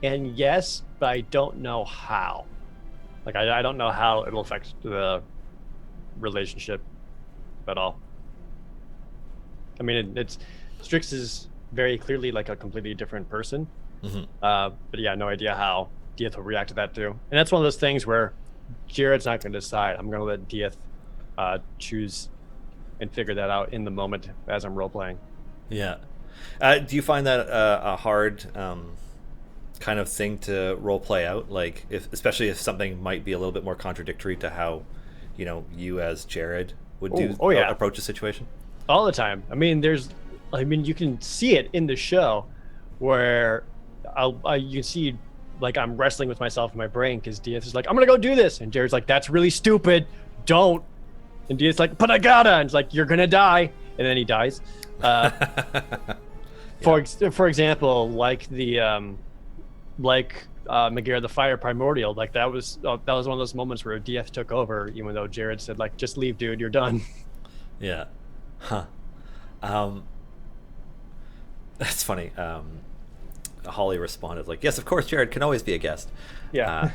Speaker 2: and yes, but I don't know how. Like, I don't know how it'll affect the relationship at all. I mean, it's Strix is very clearly like a completely different person.
Speaker 1: Mm-hmm.
Speaker 2: But yeah, no idea how Dieth will react to that too. And that's one of those things where Jared's not going to decide. I'm going to let Dieth choose and figure that out in the moment as I'm role playing.
Speaker 1: Yeah. Do you find that a hard kind of thing to role play out? Like, especially if something might be a little bit more contradictory to how, you as Jared would approach a situation?
Speaker 2: All the time. I mean, you can see it in the show where you can see like I'm wrestling with myself in my brain because Dieth is like, I'm gonna go do this, and Jared's like, that's really stupid, don't. And Dieth's like, but I gotta, and it's like, you're gonna die, and then he dies. For example, like the Megara the Fire Primordial, like that was one of those moments where Dieth took over, even though Jared said like, just leave, dude, you're done.
Speaker 1: Yeah. Huh. That's funny. Holly responded like, yes, of course, Jared can always be a guest.
Speaker 2: Yeah.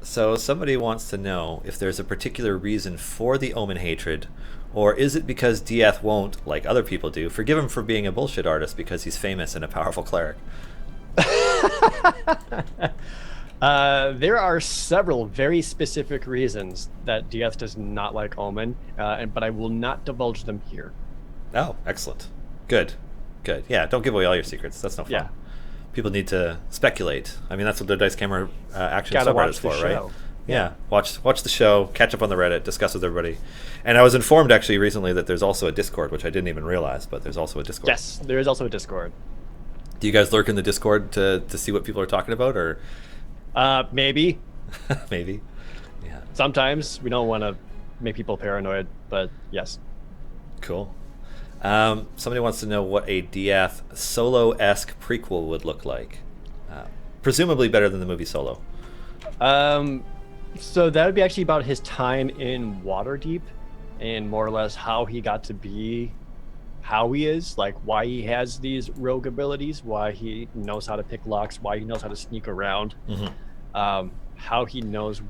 Speaker 1: So somebody wants to know if there's a particular reason for the Omen hatred, or is it because Dieth won't, like other people do, forgive him for being a bullshit artist because he's famous and a powerful cleric?
Speaker 2: There are several very specific reasons that Dieth does not like Omen, but I will not divulge them here.
Speaker 1: Oh, excellent. Good. Yeah, don't give away all your secrets. That's no fun.
Speaker 2: Yeah.
Speaker 1: People need to speculate. I mean, that's what the Dice Camera Action
Speaker 2: Gotta
Speaker 1: subreddit
Speaker 2: watch
Speaker 1: is for,
Speaker 2: the
Speaker 1: right?
Speaker 2: show.
Speaker 1: Yeah. Watch the show, catch up on the Reddit, discuss with everybody. And I was informed actually recently that there's also a Discord, which I didn't even realize, but there's also a Discord.
Speaker 2: Yes, there is also a Discord.
Speaker 1: Do you guys lurk in the Discord to see what people are talking about, or?
Speaker 2: Maybe.
Speaker 1: Maybe. Yeah.
Speaker 2: Sometimes we don't want to make people paranoid, but yes.
Speaker 1: Cool. Somebody wants to know what a Dieth Solo-esque prequel would look like. Presumably better than the movie Solo.
Speaker 2: So that would be actually about his time in Waterdeep and more or less how he got to be how he is, like why he has these rogue abilities, why he knows how to pick locks, why he knows how to sneak around, how he knows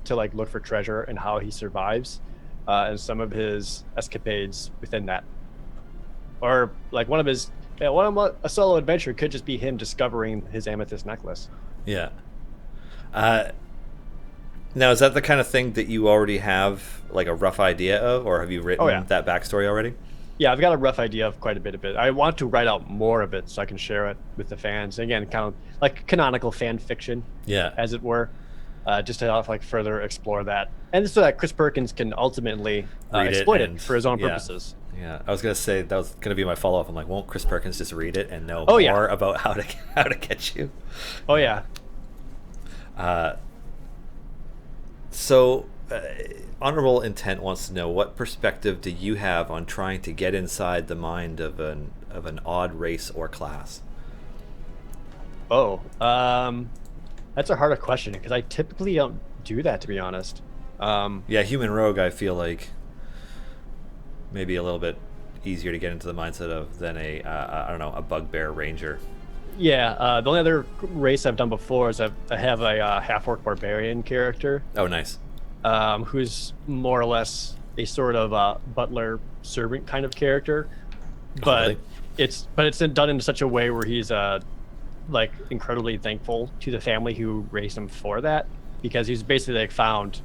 Speaker 2: to like look for treasure and how he survives, and some of his escapades within that. Or like a solo adventure could just be him discovering his amethyst necklace.
Speaker 1: Yeah. Now, is that the kind of thing that you already have like a rough idea of, or have you written that backstory already?
Speaker 2: Yeah, I've got a rough idea of quite a bit of it. I want to write out more of it so I can share it with the fans. Again, kind of like canonical fan fiction, as it were, just to like further explore that, and so that Chris Perkins can ultimately exploit it for his own purposes.
Speaker 1: Yeah, I was gonna say that was gonna be my follow-up. I'm like, won't Chris Perkins just read it and know more about how to get you?
Speaker 2: Oh yeah.
Speaker 1: So, Honorable Intent wants to know, what perspective do you have on trying to get inside the mind of an odd race or class?
Speaker 2: Oh, that's a harder question because I typically don't do that, to be honest.
Speaker 1: Human rogue, I feel like maybe a little bit easier to get into the mindset of than a bugbear ranger.
Speaker 2: Yeah, the only other race I've done before is I have a half-orc barbarian character.
Speaker 1: Oh, nice.
Speaker 2: Who's more or less a sort of butler servant kind of character, but it's done in such a way where he's like incredibly thankful to the family who raised him for that, because he's basically like found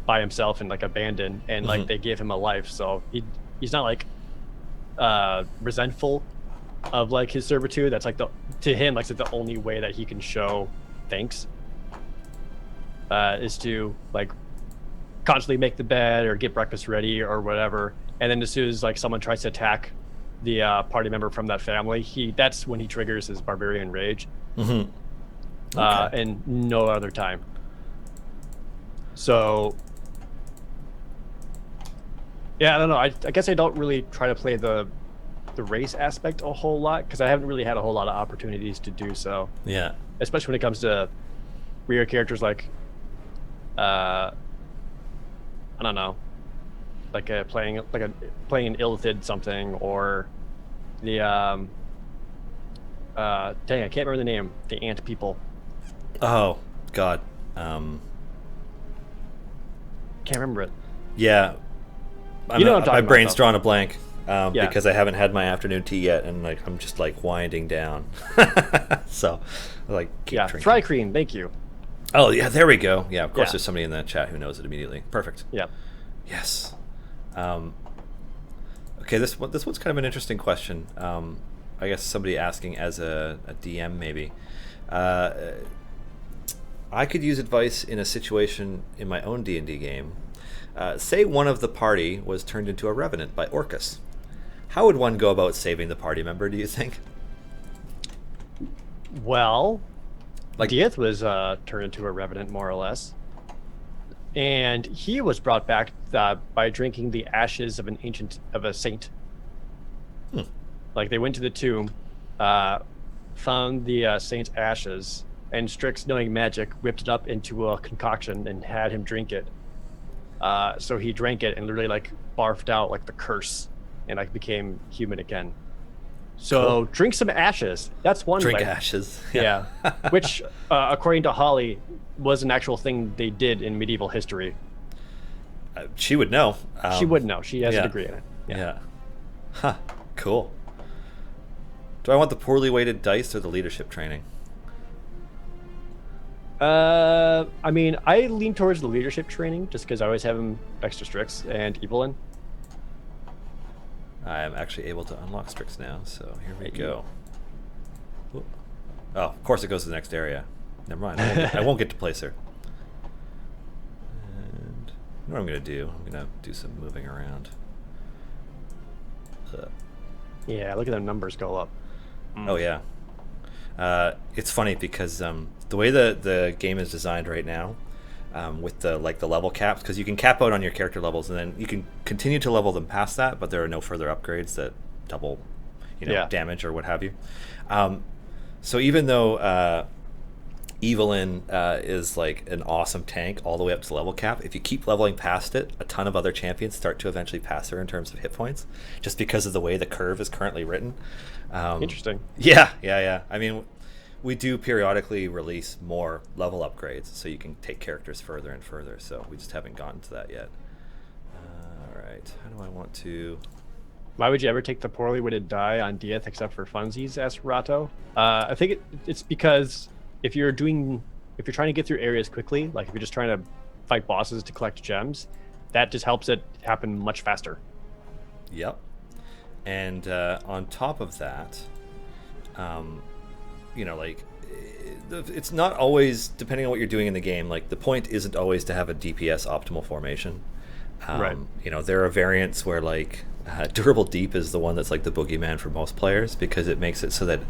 Speaker 2: by himself and like abandoned, and like they gave him a life, so he's not like resentful of like his servitude. That's like to him like the only way that he can show thanks is to like constantly make the bed or get breakfast ready or whatever. And then as soon as like someone tries to attack the party member from that family, that's when he triggers his barbarian rage.
Speaker 1: Mm-hmm. Okay.
Speaker 2: And no other time. So yeah, I don't know. I guess I don't really try to play the race aspect a whole lot because I haven't really had a whole lot of opportunities to do so.
Speaker 1: Yeah.
Speaker 2: Especially when it comes to weird characters like I don't know, like playing an Illithid something, or the dang, I can't remember the name. The ant people.
Speaker 1: Oh God.
Speaker 2: Can't remember it.
Speaker 1: Yeah.
Speaker 2: You know what I'm talking
Speaker 1: my brain's
Speaker 2: about,
Speaker 1: drawn a blank
Speaker 2: Yeah.
Speaker 1: because I haven't had my afternoon tea yet, and like I'm just like winding down. So, like, keep drinking.
Speaker 2: Fry cream. Thank you.
Speaker 1: Oh yeah, there we go. Yeah, of course.
Speaker 2: Yeah.
Speaker 1: There's somebody in the chat who knows it immediately. Perfect.
Speaker 2: Yeah.
Speaker 1: Yes. Okay, this one's kind of an interesting question. I guess somebody asking as a DM maybe. I could use advice in a situation in my own D&D game. Say one of the party was turned into a revenant by Orcus. How would one go about saving the party member, do you think?
Speaker 2: Well,
Speaker 1: Like-
Speaker 2: Dieth was turned into a revenant, more or less, and he was brought back by drinking the ashes of a saint. Like they went to the tomb, found the saint's ashes, and Strix, knowing magic, whipped it up into a concoction and had him drink it. So he drank it and literally like barfed out like the curse and like became human again. So
Speaker 1: Cool.
Speaker 2: drink some ashes. That's one
Speaker 1: Drink
Speaker 2: way.
Speaker 1: ashes.
Speaker 2: Yeah. Which, according to Holly, was an actual thing they did in medieval history.
Speaker 1: She would know.
Speaker 2: She would know. She has
Speaker 1: yeah.
Speaker 2: a degree in it.
Speaker 1: Yeah. Huh. Cool. Do I want the poorly weighted dice or the leadership training?
Speaker 2: I mean, I lean towards the leadership training just because I always have him next to Strix and Evelyn.
Speaker 1: I am actually able to unlock Strix now, so here we
Speaker 2: Thank
Speaker 1: go. Oop. Oh, of course it goes to the next area. Never mind. I won't get to place her. And you know what I'm going to do? I'm going to do some moving around.
Speaker 2: Yeah, look at the numbers go up.
Speaker 1: Oh, yeah. It's funny because the way the game is designed right now, with the level caps, because you can cap out on your character levels and then you can continue to level them past that, but there are no further upgrades that double damage or what have you. So even though Evelyn is like an awesome tank all the way up to the level cap, if you keep leveling past it, a ton of other champions start to eventually pass her in terms of hit points, just because of the way the curve is currently written.
Speaker 2: Interesting.
Speaker 1: Yeah. I mean, we do periodically release more level upgrades so you can take characters further and further, so we just haven't gotten to that yet. Alright, how do I want to...
Speaker 2: Why would you ever take the poorly weighted die on Dieth except for funsies? Asked Rato. I think it's because if you're trying to get through areas quickly, like if you're just trying to fight bosses to collect gems, that just helps it happen much faster.
Speaker 1: Yep. And on top of that, it's not always, depending on what you're doing in the game, like the point isn't always to have a DPS optimal formation.
Speaker 2: Right.
Speaker 1: There are variants where like durable deep is the one that's like the boogeyman for most players, because it makes it so that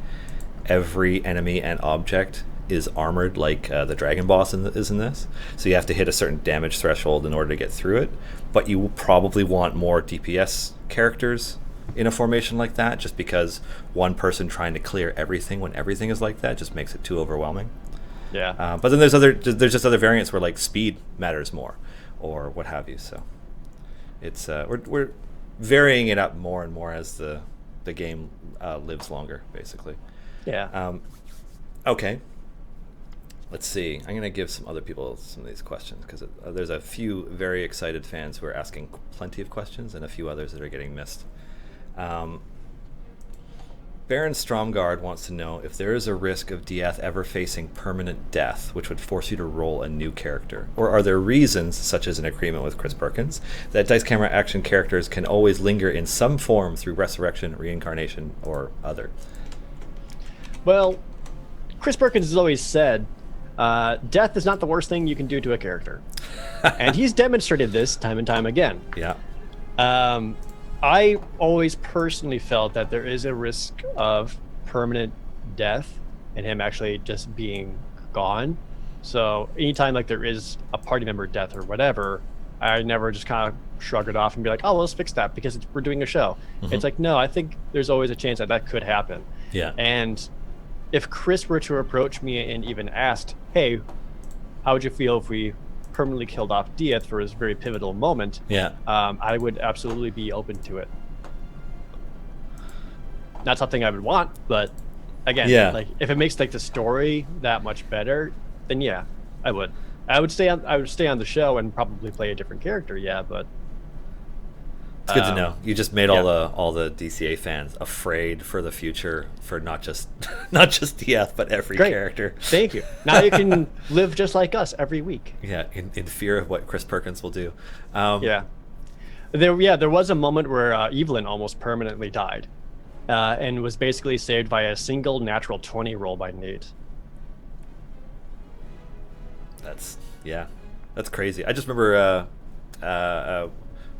Speaker 1: every enemy and object is armored like the dragon boss is in this. So you have to hit a certain damage threshold in order to get through it. But you will probably want more DPS characters in a formation like that, just because one person trying to clear everything when everything is like that just makes it too overwhelming.
Speaker 2: Yeah.
Speaker 1: But then there's just other variants where like speed matters more, or what have you. So it's we're varying it up more and more as the game lives longer, basically.
Speaker 2: Yeah.
Speaker 1: Okay. Let's see. I'm going to give some other people some of these questions, because there's a few very excited fans who are asking plenty of questions and a few others that are getting missed. Baron Stromgard wants to know if there is a risk of Dieth ever facing permanent death, which would force you to roll a new character. Or are there reasons, such as an agreement with Chris Perkins, that Dice Camera action characters can always linger in some form through resurrection, reincarnation, or other?
Speaker 2: Well, Chris Perkins has always said, death is not the worst thing you can do to a character. And he's demonstrated this time and time again.
Speaker 1: Yeah.
Speaker 2: I always personally felt that there is a risk of permanent death and him actually just being gone. So anytime like there is a party member death or whatever, I never just kind of shrug it off and be like, oh, well, let's fix that because we're doing a show. Mm-hmm. It's like, no, I think there's always a chance that that could happen.
Speaker 1: Yeah.
Speaker 2: And if Chris were to approach me and even asked, hey, how would you feel if we permanently killed off Dieth for his very pivotal moment, I would absolutely be open to it. Not something I would want, but again, like if it makes like the story that much better, then yeah, I would. I would stay on the show and probably play a different character, but
Speaker 1: it's good to know. You just made all the DCA fans afraid for the future for not just Dieth, but every character.
Speaker 2: Thank you. Now you can live just like us every week.
Speaker 1: Yeah, in fear of what Chris Perkins will do.
Speaker 2: There was a moment where Evelyn almost permanently died, and was basically saved by a single natural 20 roll by Nate.
Speaker 1: That's crazy. I just remember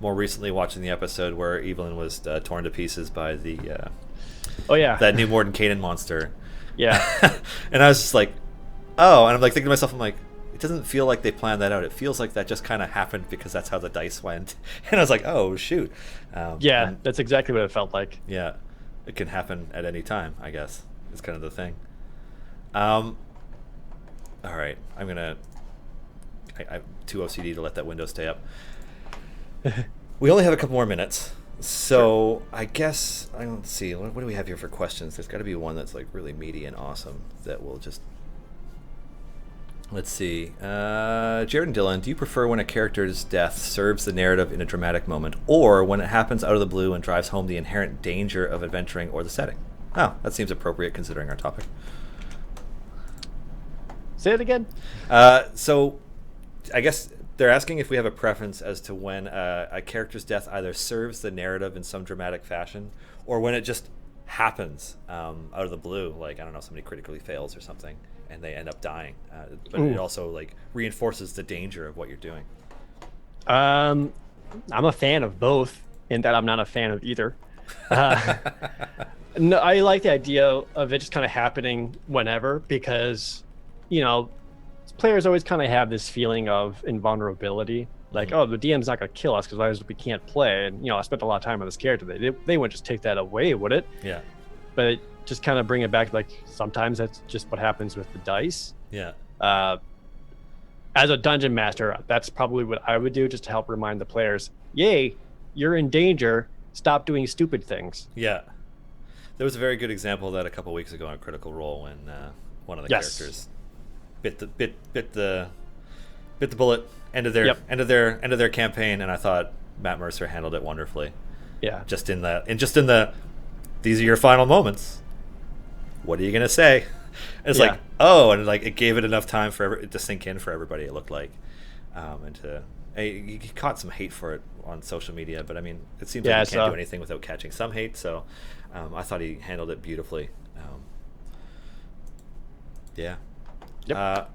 Speaker 1: more recently watching the episode where Evelyn was torn to pieces by the that new Morton Kanan monster.
Speaker 2: Yeah.
Speaker 1: And I was just like, oh, and I'm like thinking to myself, I'm like, it doesn't feel like they planned that out. It feels like that just kind of happened because that's how the dice went. And I was like, oh shoot.
Speaker 2: That's exactly what it felt like.
Speaker 1: Yeah, it can happen at any time, I guess. It's kind of the thing. All right, I'm too OCD to let that window stay up. We only have a couple more minutes, so I guess let's see. What do we have here for questions? There's got to be one that's like really meaty and awesome that will just. Let's see. Jared and Dylan, do you prefer when a character's death serves the narrative in a dramatic moment, or when it happens out of the blue and drives home the inherent danger of adventuring or the setting? Oh, that seems appropriate considering our topic.
Speaker 2: Say it again.
Speaker 1: So, I guess they're asking if we have a preference as to when a character's death either serves the narrative in some dramatic fashion, or when it just happens out of the blue, like, I don't know, somebody critically fails or something, and they end up dying. But it also like reinforces the danger of what you're doing.
Speaker 2: I'm a fan of both, in that I'm not a fan of either. No, I like the idea of it just kind of happening whenever, because, players always kind of have this feeling of invulnerability. Like, oh, the DM's not going to kill us because we can't play. And, I spent a lot of time on this character. They wouldn't just take that away, would it?
Speaker 1: Yeah.
Speaker 2: But just kind of bring it back, like, sometimes that's just what happens with the dice.
Speaker 1: Yeah.
Speaker 2: As a dungeon master, that's probably what I would do, just to help remind the players, yay, you're in danger. Stop doing stupid things.
Speaker 1: Yeah. There was a very good example of that a couple weeks ago on Critical Role when one of the characters bit the bullet end of their campaign, and I thought Matt Mercer handled it wonderfully.
Speaker 2: Yeah.
Speaker 1: Just in the these are your final moments. What are you gonna say? And it's like, oh, and like it gave it enough time for it to sink in for everybody. It looked like, he caught some hate for it on social media, but I mean, it seems like you can't do anything without catching some hate. So, I thought he handled it beautifully. Yeah. Yep.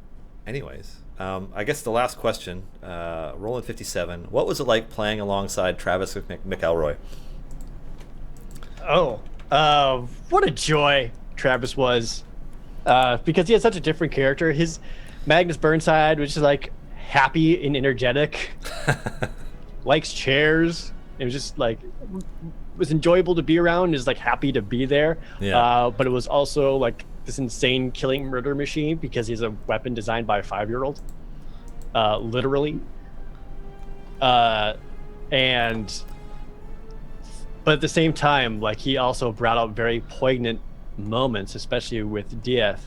Speaker 1: Anyways, I guess the last question, Roland 57. What was it like playing alongside Travis McElroy?
Speaker 2: Oh, what a joy Travis was, because he had such a different character. His Magnus Burnside was just like happy and energetic, likes chairs. It was just like was enjoyable to be around. Is like happy to be there.
Speaker 1: Yeah.
Speaker 2: But it was also like this insane killing murder machine because he's a weapon designed by a 5-year-old, literally. But at the same time, like, he also brought out very poignant moments, especially with Dieth,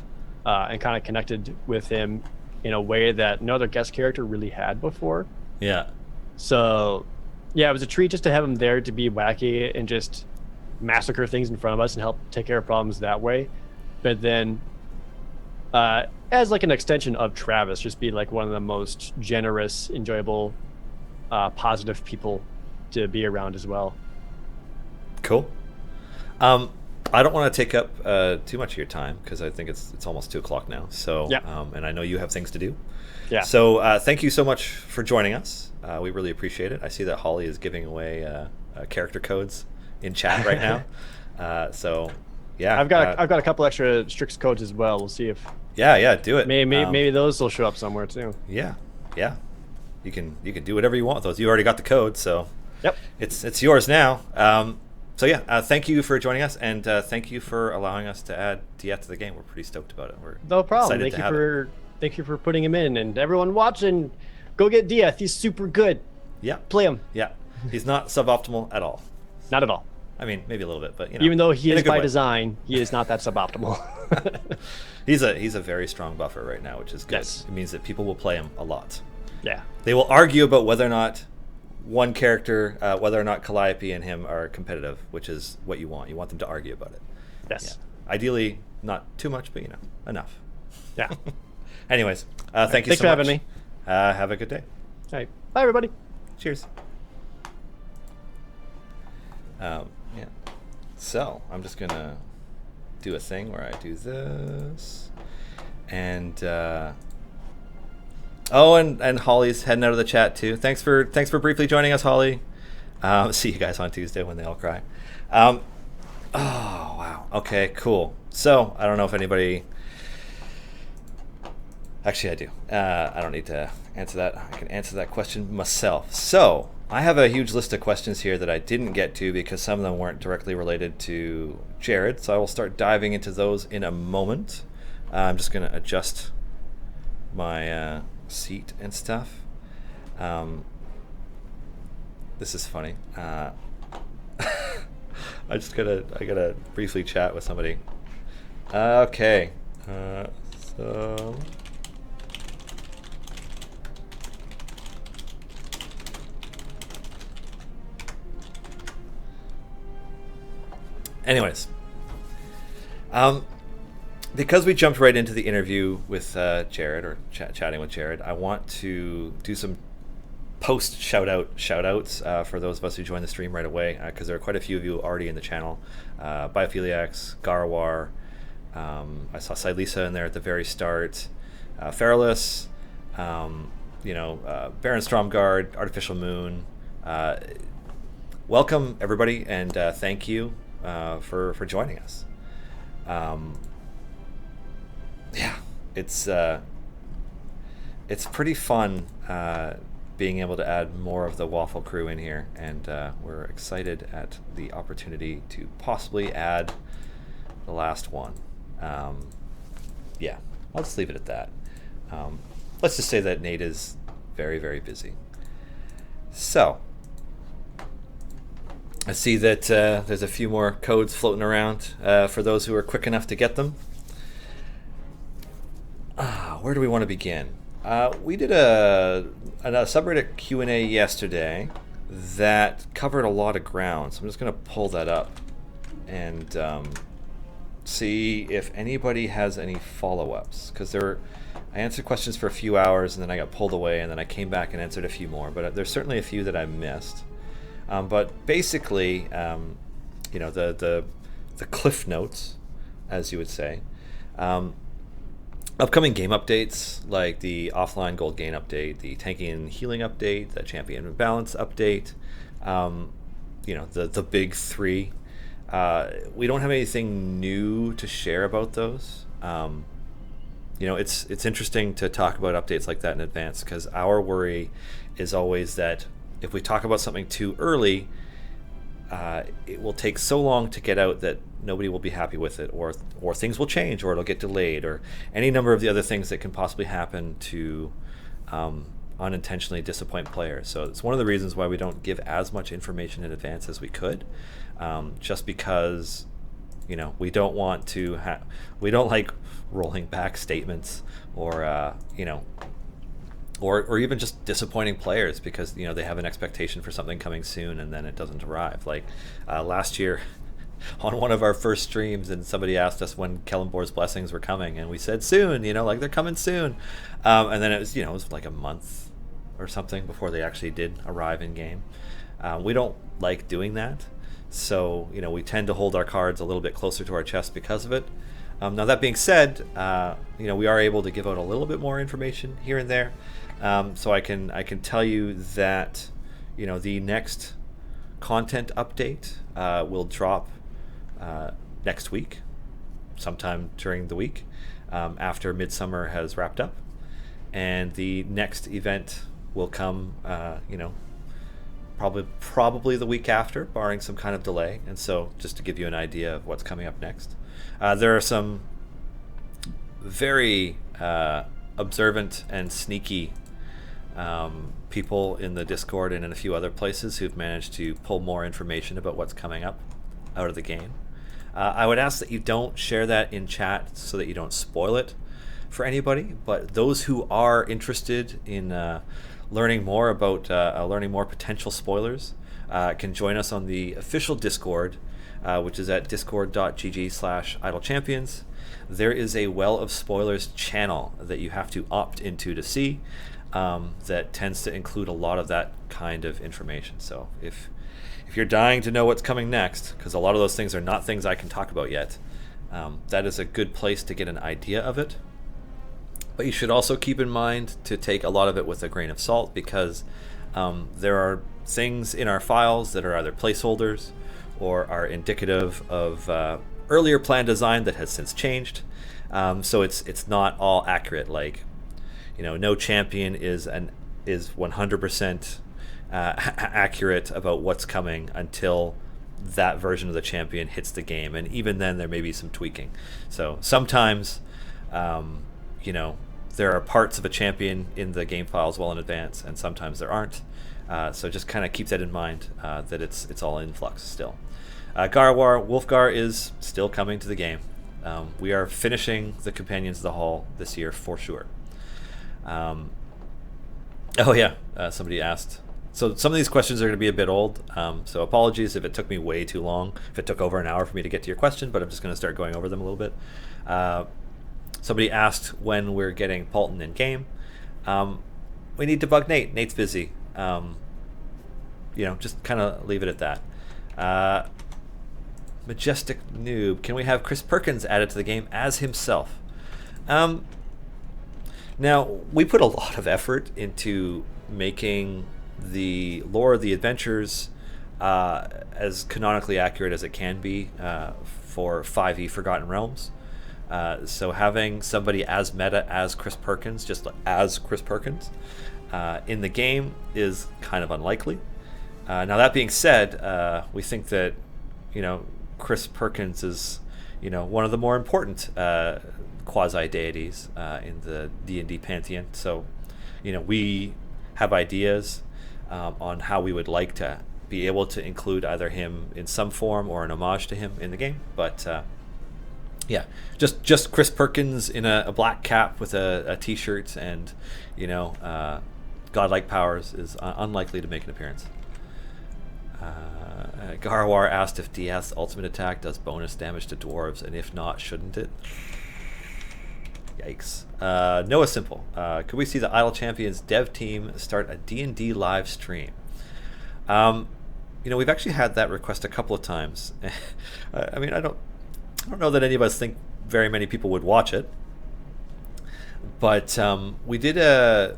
Speaker 2: and kind of connected with him in a way that no other guest character really had before.
Speaker 1: Yeah.
Speaker 2: So, yeah, it was a treat just to have him there to be wacky and just massacre things in front of us and help take care of problems that way. But then, as like an extension of Travis, just be like one of the most generous, enjoyable, positive people to be around as well.
Speaker 1: Cool. I don't want to take up too much of your time because I think it's almost 2:00 now. So,
Speaker 2: Yeah.
Speaker 1: and I know you have things to do.
Speaker 2: Yeah.
Speaker 1: So, thank you so much for joining us. We really appreciate it. I see that Holly is giving away character codes in chat right now. So, yeah,
Speaker 2: I've got a couple extra Strix codes as well. We'll see if
Speaker 1: yeah, do it.
Speaker 2: maybe those will show up somewhere too.
Speaker 1: Yeah. You can do whatever you want with those. You already got the code, so
Speaker 2: Yep.
Speaker 1: It's yours now. So yeah, thank you for joining us, and thank you for allowing us to add Diet to the game. We're pretty stoked about it. We're
Speaker 2: No problem.
Speaker 1: excited
Speaker 2: Thank you for putting him in, and everyone watching, go get Dieth. He's super good.
Speaker 1: Yeah,
Speaker 2: Play him.
Speaker 1: yeah. He's not suboptimal at all.
Speaker 2: Not at all.
Speaker 1: I mean, maybe a little bit, but
Speaker 2: Even though he
Speaker 1: in a
Speaker 2: is
Speaker 1: good
Speaker 2: by
Speaker 1: way.
Speaker 2: design, he is not that suboptimal.
Speaker 1: He's a very strong buffer right now, which is good.
Speaker 2: Yes.
Speaker 1: It means that people will play him a lot.
Speaker 2: Yeah.
Speaker 1: They will argue about whether or not one character, whether or not Calliope and him are competitive, which is what you want. You want them to argue about it.
Speaker 2: Yes.
Speaker 1: Yeah. Ideally, not too much, but enough.
Speaker 2: Yeah.
Speaker 1: Anyways, thank you
Speaker 2: Thanks
Speaker 1: so
Speaker 2: for
Speaker 1: much.
Speaker 2: having me.
Speaker 1: Have a good day.
Speaker 2: All right. Bye, everybody.
Speaker 1: Cheers. Yeah. So I'm just gonna do a thing where I do this, and and Holly's heading out of the chat too. Thanks for briefly joining us, Holly. See you guys on Tuesday when they all cry. Oh wow. Okay, cool. So I don't know if anybody. Actually, I do. I don't need to answer that. I can answer that question myself. So I have a huge list of questions here that I didn't get to because some of them weren't directly related to Jared. So I will start diving into those in a moment. I'm just going to adjust my seat and stuff. This is funny. I gotta briefly chat with somebody. Okay. So. Anyways, because we jumped right into the interview with Jared, or chatting with Jared, I want to do some post shout-outs for those of us who joined the stream right away, because there are quite a few of you already in the channel. Biophiliacs, Garwar, I saw Silisa in there at the very start, Feralus, Baron Stromgard, Artificial Moon. Welcome, everybody, and thank you for joining us. Yeah, it's pretty fun being able to add more of the Waffle crew in here, and we're excited at the opportunity to possibly add the last one. Yeah, I'll just leave it at that. Let's just say that Nate is very, very busy. So I see that there's a few more codes floating around for those who are quick enough to get them. Where do we want to begin? We did a subreddit Q&A yesterday that covered a lot of ground, so I'm just going to pull that up and see if anybody has any follow-ups, because I answered questions for a few hours and then I got pulled away and then I came back and answered a few more, but there's certainly a few that I missed. But basically, the cliff notes, as you would say, upcoming game updates like the offline gold gain update, the tanking and healing update, the champion balance update, the big three. We don't have anything new to share about those. It's interesting to talk about updates like that in advance, because our worry is always that if we talk about something too early, it will take so long to get out that nobody will be happy with it, or things will change, or it'll get delayed, or any number of the other things that can possibly happen to unintentionally disappoint players. So it's one of the reasons why we don't give as much information in advance as we could, just because we don't want to we don't like rolling back statements, or or even just disappointing players because they have an expectation for something coming soon and then it doesn't arrive. Like last year on one of our first streams, and somebody asked us when Kellenbor's blessings were coming, and we said soon, like they're coming soon. And then it was like a month or something before they actually did arrive in game. We don't like doing that, so we tend to hold our cards a little bit closer to our chest because of it. Now that being said, we are able to give out a little bit more information here and there. So I can tell you that the next content update will drop next week, sometime during the week, after Midsummer has wrapped up, and the next event will come probably the week after, barring some kind of delay. And so just to give you an idea of what's coming up next, there are some very observant and sneaky people in the Discord and in a few other places who've managed to pull more information about what's coming up out of the game. I would ask that you don't share that in chat so that you don't spoil it for anybody, but those who are interested in learning more about learning more potential spoilers can join us on the official Discord, which is at discord.gg/idlechampions. There is a Well of Spoilers channel that you have to opt into to see, that tends to include a lot of that kind of information. So if you're dying to know what's coming next, because a lot of those things are not things I can talk about yet, that is a good place to get an idea of it. But you should also keep in mind to take a lot of it with a grain of salt, because there are things in our files that are either placeholders or are indicative of earlier plan design that has since changed. So it's not all accurate. Like, no champion is 100% accurate about what's coming until that version of the champion hits the game, and even then there may be some tweaking. So sometimes there are parts of a champion in the game files well in advance, and sometimes there aren't. So just kind of keep that in mind, that it's all in flux still. Garwar Wolfgar is still coming to the game. We are finishing the Companions of the Hall this year for sure. Somebody asked. So some of these questions are going to be a bit old, so apologies if it took me way too long, if it took over an hour for me to get to your question, but I'm just going to start going over them a little bit. Somebody asked when we're getting Paulton in game. We need to bug Nate. Nate's busy. Just kind of leave it at that. Majestic Noob, can we have Chris Perkins added to the game as himself? Now, we put a lot of effort into making the lore of the adventures as canonically accurate as it can be for 5e Forgotten Realms. So having somebody as meta as Chris Perkins, just as Chris Perkins, in the game is kind of unlikely. Now that being said, we think that Chris Perkins is one of the more important quasi-deities in the D&D pantheon. So we have ideas on how we would like to be able to include either him in some form or an homage to him in the game. But just Chris Perkins in a black cap with a t-shirt and godlike powers is unlikely to make an appearance. Garwar asked if Diath's ultimate attack does bonus damage to dwarves, and if not, shouldn't it? Yikes. Noah Simple, could we see the Idle Champions dev team start a D&D live stream? We've actually had that request a couple of times. I mean, I don't know that any of us think very many people would watch it, but we did a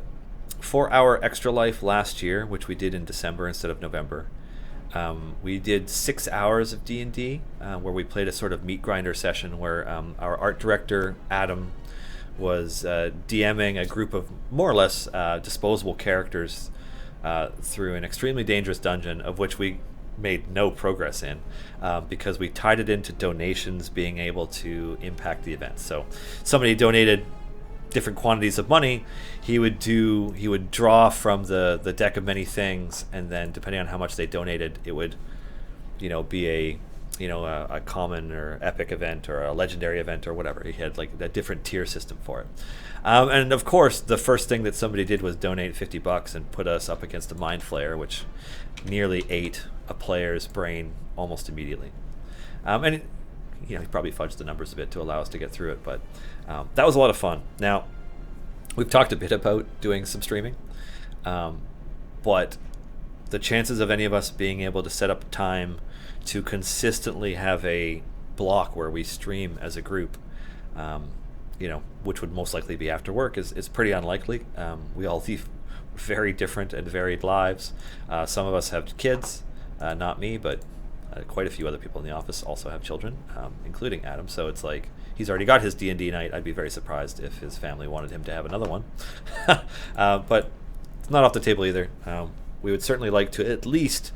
Speaker 1: 4-hour Extra Life last year, which we did in December instead of November. We did 6 hours of D&D, where we played a sort of meat grinder session where our art director, Adam, was DMing a group of more or less disposable characters through an extremely dangerous dungeon, of which we made no progress in because we tied it into donations being able to impact the event. So somebody donated different quantities of money, he would draw from the deck of many things, and then depending on how much they donated, it would be a common or epic event or a legendary event or whatever. He had like a different tier system for it. And of course, the first thing that somebody did was donate $50 and put us up against a Mind Flayer, which nearly ate a player's brain almost immediately. And he probably fudged the numbers a bit to allow us to get through it, but that was a lot of fun. Now, we've talked a bit about doing some streaming, but the chances of any of us being able to set up time to consistently have a block where we stream as a group, which would most likely be after work, is pretty unlikely. We all lead very different and varied lives. Some of us have kids, not me, but quite a few other people in the office also have children, including Adam. So it's like he's already got his D&D night. I'd be very surprised if his family wanted him to have another one. But it's not off the table either. We would certainly like to at least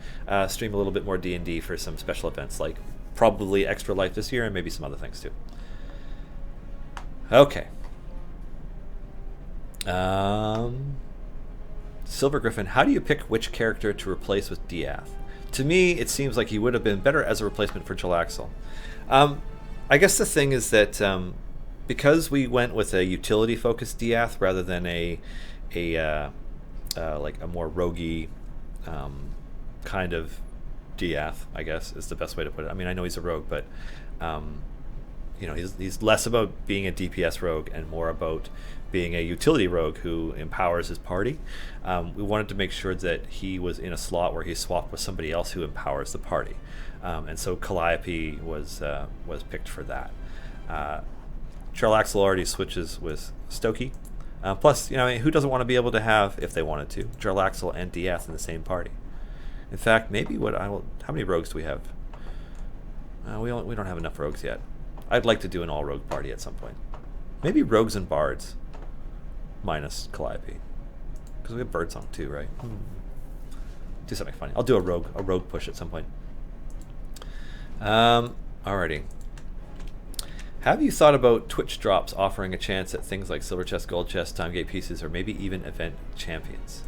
Speaker 1: stream a little bit more D&D for some special events, like probably Extra Life this year and maybe some other things too. Okay. Silver Griffin, how do you pick which character to replace with Diath? To me, it seems like he would have been better as a replacement for Jalaxel. I guess the thing is that because we went with a utility-focused Diath rather than a more roguey kind of Diath, I guess is the best way to put it. I mean, I know he's a rogue, but he's less about being a DPS rogue and more about being a utility rogue who empowers his party. We wanted to make sure that he was in a slot where he swapped with somebody else who empowers the party, and so Calliope was picked for that. Jarlaxle already switches with Stokey. Plus, who doesn't want to be able to have, if they wanted to, Jarlaxle and Diath in the same party? In fact, maybe how many rogues do we have? We don't have enough rogues yet. I'd like to do an all-rogue party at some point. Maybe rogues and bards, minus Calliope, because we have Birdsong too, right? Do something funny. I'll do a rogue push at some point. Alrighty. Have you thought about Twitch drops offering a chance at things like Silver Chest, Gold Chest, Time Gate pieces, or maybe even event champions?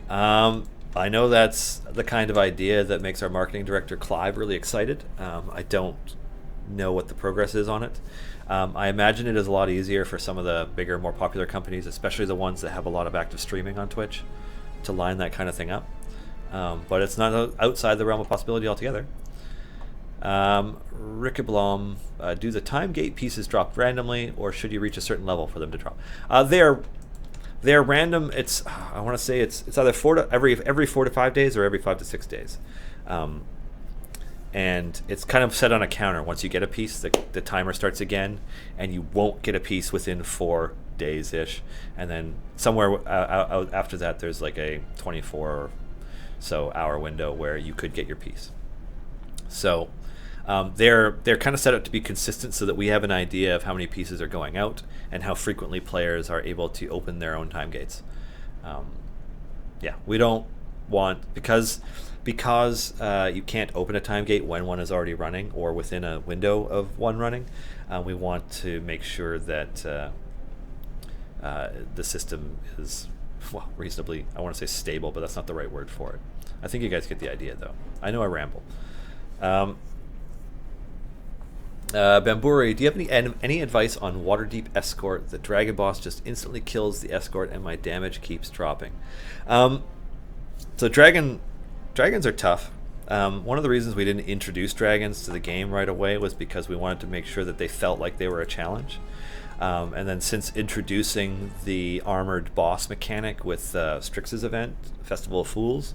Speaker 1: I know that's the kind of idea that makes our marketing director Clive really excited. I don't know what the progress is on it. I imagine it is a lot easier for some of the bigger, more popular companies, especially the ones that have a lot of active streaming on Twitch, to line that kind of thing up. But it's not outside the realm of possibility altogether. Rickablom, do the Time Gate pieces drop randomly, or should you reach a certain level for them to drop? They're random. I want to say it's either every 4 to 5 days or every 5 to 6 days. And it's kind of set on a counter. Once you get a piece, the timer starts again, and you won't get a piece within 4 days-ish. And then somewhere out after that, there's like a 24 or so hour window where you could get your piece. So they're kind of set up to be consistent so that we have an idea of how many pieces are going out and how frequently players are able to open their own time gates. We don't want, because you can't open a time gate when one is already running or within a window of one running, we want to make sure that the system is reasonably, I want to say stable, but that's not the right word for it. I think you guys get the idea, though. I know I ramble. Bamburi, do you have any advice on Waterdeep Escort? The dragon boss just instantly kills the escort and my damage keeps dropping. So dragons are tough. One of the reasons we didn't introduce dragons to the game right away was because we wanted to make sure that they felt like they were a challenge. And then since introducing the armored boss mechanic with Strix's event, Festival of Fools,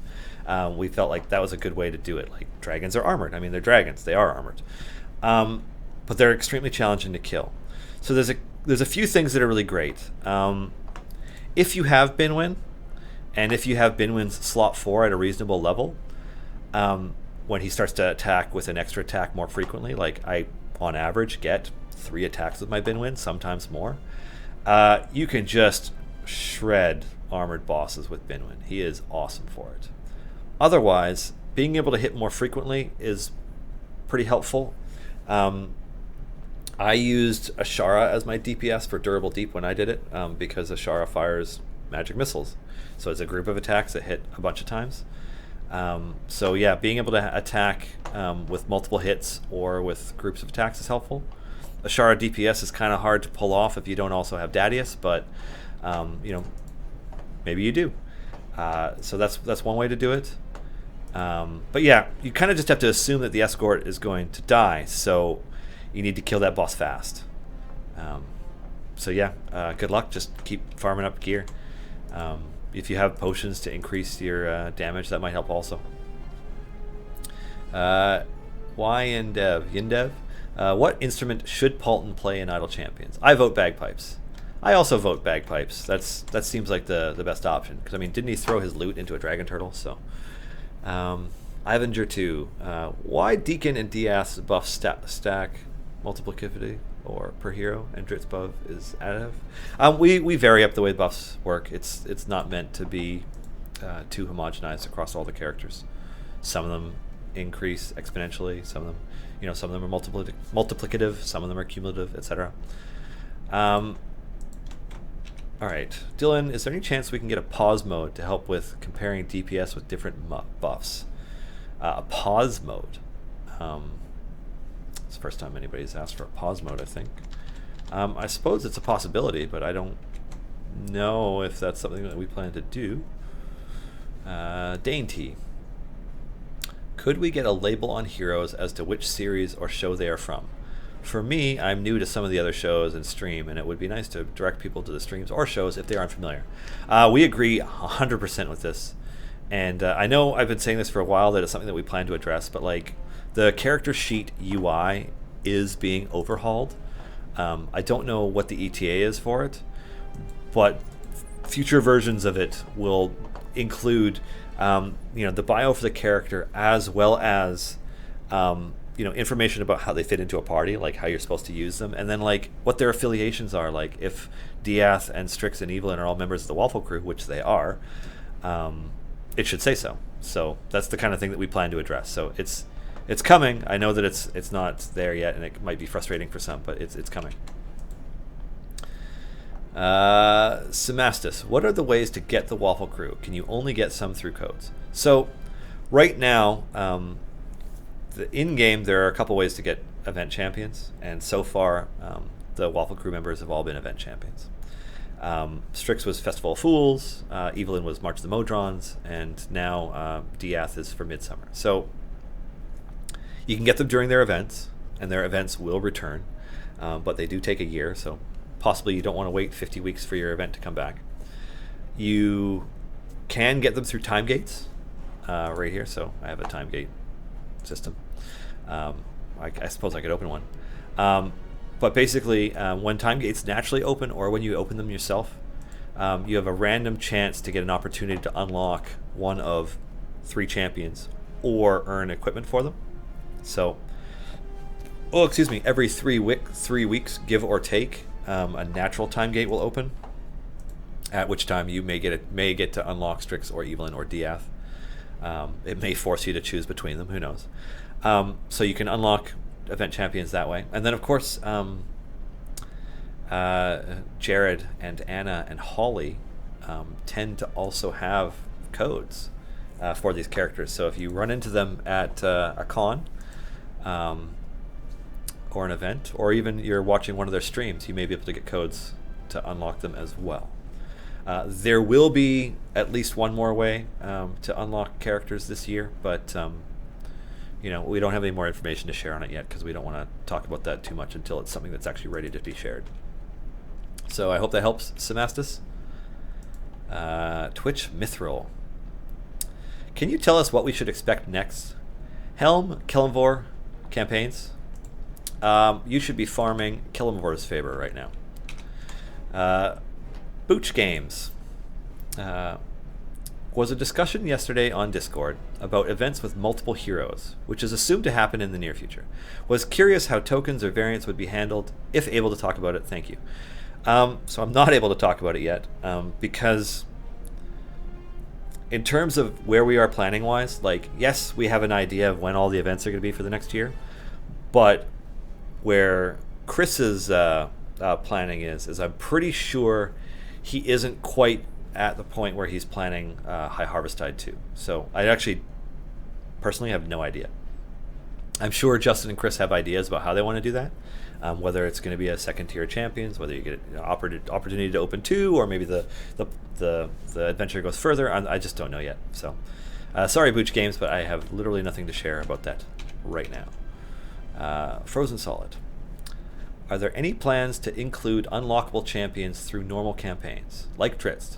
Speaker 1: we felt like that was a good way to do it. Like, dragons are armored. I mean, they're dragons. They are armored. But they're extremely challenging to kill. So there's a few things that are really great. If you have Binwin, and if you have Binwin's slot 4 at a reasonable level, when he starts to attack with an extra attack more frequently, like I, on average, get 3 attacks with my Binwin, sometimes more, you can just shred armored bosses with Binwin. He is awesome for it. Otherwise, being able to hit more frequently is pretty helpful. I used Ashara as my DPS for Durable Deep when I did it, because Ashara fires magic missiles. So it's a group of attacks that hit a bunch of times. So yeah, being able to attack with multiple hits or with groups of attacks is helpful. Ashara DPS is kind of hard to pull off if you don't also have Dadius, but maybe you do. So that's one way to do it. But yeah, you kind of just have to assume that the escort is going to die, so you need to kill that boss fast. So yeah, good luck. Just keep farming up gear. If you have potions to increase your damage, that might help also. Yindev. What instrument should Paulton play in Idle Champions? I vote bagpipes. I also vote bagpipes. That seems like the best option. Because, I mean, didn't he throw his loot into a dragon turtle? So, Ivanger 2. Why Deacon and Diaz buff stack multiplicativity or per hero, and Dritz buff is additive? We vary up the way buffs work. It's not meant to be too homogenized across all the characters. Some of them increase exponentially. Some of them are multiplicative. Some of them are cumulative, etc. All right, Dylan, is there any chance we can get a pause mode to help with comparing DPS with different buffs? A pause mode. It's the first time anybody's asked for a pause mode, I think. I suppose it's a possibility, but I don't know if that's something that we plan to do. Dainty. Could we get a label on heroes as to which series or show they are from? For me, I'm new to some of the other shows and stream, and it would be nice to direct people to the streams or shows if they aren't familiar. We agree 100% with this. And I know I've been saying this for a while, that it's something that we plan to address, but like the character sheet UI is being overhauled. I don't know what the ETA is for it, but future versions of it will include the bio for the character, as well as information about how they fit into a party, like how you're supposed to use them, and then like what their affiliations are. Like if Diath and Strix and Evelyn are all members of the Waffle Crew, which they are, it should say so. So that's the kind of thing that we plan to address. So it's coming. I know that it's not there yet, and it might be frustrating for some, but it's coming. Semastus, what are the ways to get the Waffle Crew? Can you only get some through codes? So right now, in-game, there are a couple ways to get event champions, and so far, the Waffle Crew members have all been event champions. Strix was Festival of Fools, Evelyn was March of the Modrons, and now Diath is for Midsummer. So you can get them during their events, and their events will return, but they do take a year, so possibly you don't want to wait 50 weeks for your event to come back. You can get them through time gates right here, so I have a time gate system. I suppose I could open one. But basically, when time gates naturally open, or when you open them yourself, you have a random chance to get an opportunity to unlock one of 3 champions or earn equipment for them. So, every 3 weeks, give or take, a natural time gate will open, at which time you may get to unlock Strix or Evelyn or Diath. It may force you to choose between them. Who knows? So you can unlock event champions that way. And then, of course, Jared and Anna and Holly tend to also have codes for these characters. So if you run into them at a con or an event, or even you're watching one of their streams, you may be able to get codes to unlock them as well. There will be at least one more way to unlock characters this year, but we don't have any more information to share on it yet, because we don't want to talk about that too much until it's something that's actually ready to be shared. So I hope that helps, Semastus. Twitch Mithril. Can you tell us what we should expect next? Helm, Kelemvor campaigns? You should be farming Kelemvor's favor right now. Booch Games. Was a discussion yesterday on Discord about events with multiple heroes, which is assumed to happen in the near future. Was curious how tokens or variants would be handled. If able to talk about it, thank you. So I'm not able to talk about it yet, because in terms of where we are planning wise, like, yes, we have an idea of when all the events are going to be for the next year, but where Chris's planning is I'm pretty sure he isn't quite at the point where he's planning High Harvesttide 2. So I actually personally have no idea. I'm sure Justin and Chris have ideas about how they want to do that, whether it's going to be a second tier champions, whether you get an opportunity to open 2, or maybe the adventure goes further. I just don't know yet. So Sorry, Booch Games, but I have literally nothing to share about that right now. Frozen Solid. Are there any plans to include unlockable champions through normal campaigns, like Dritz?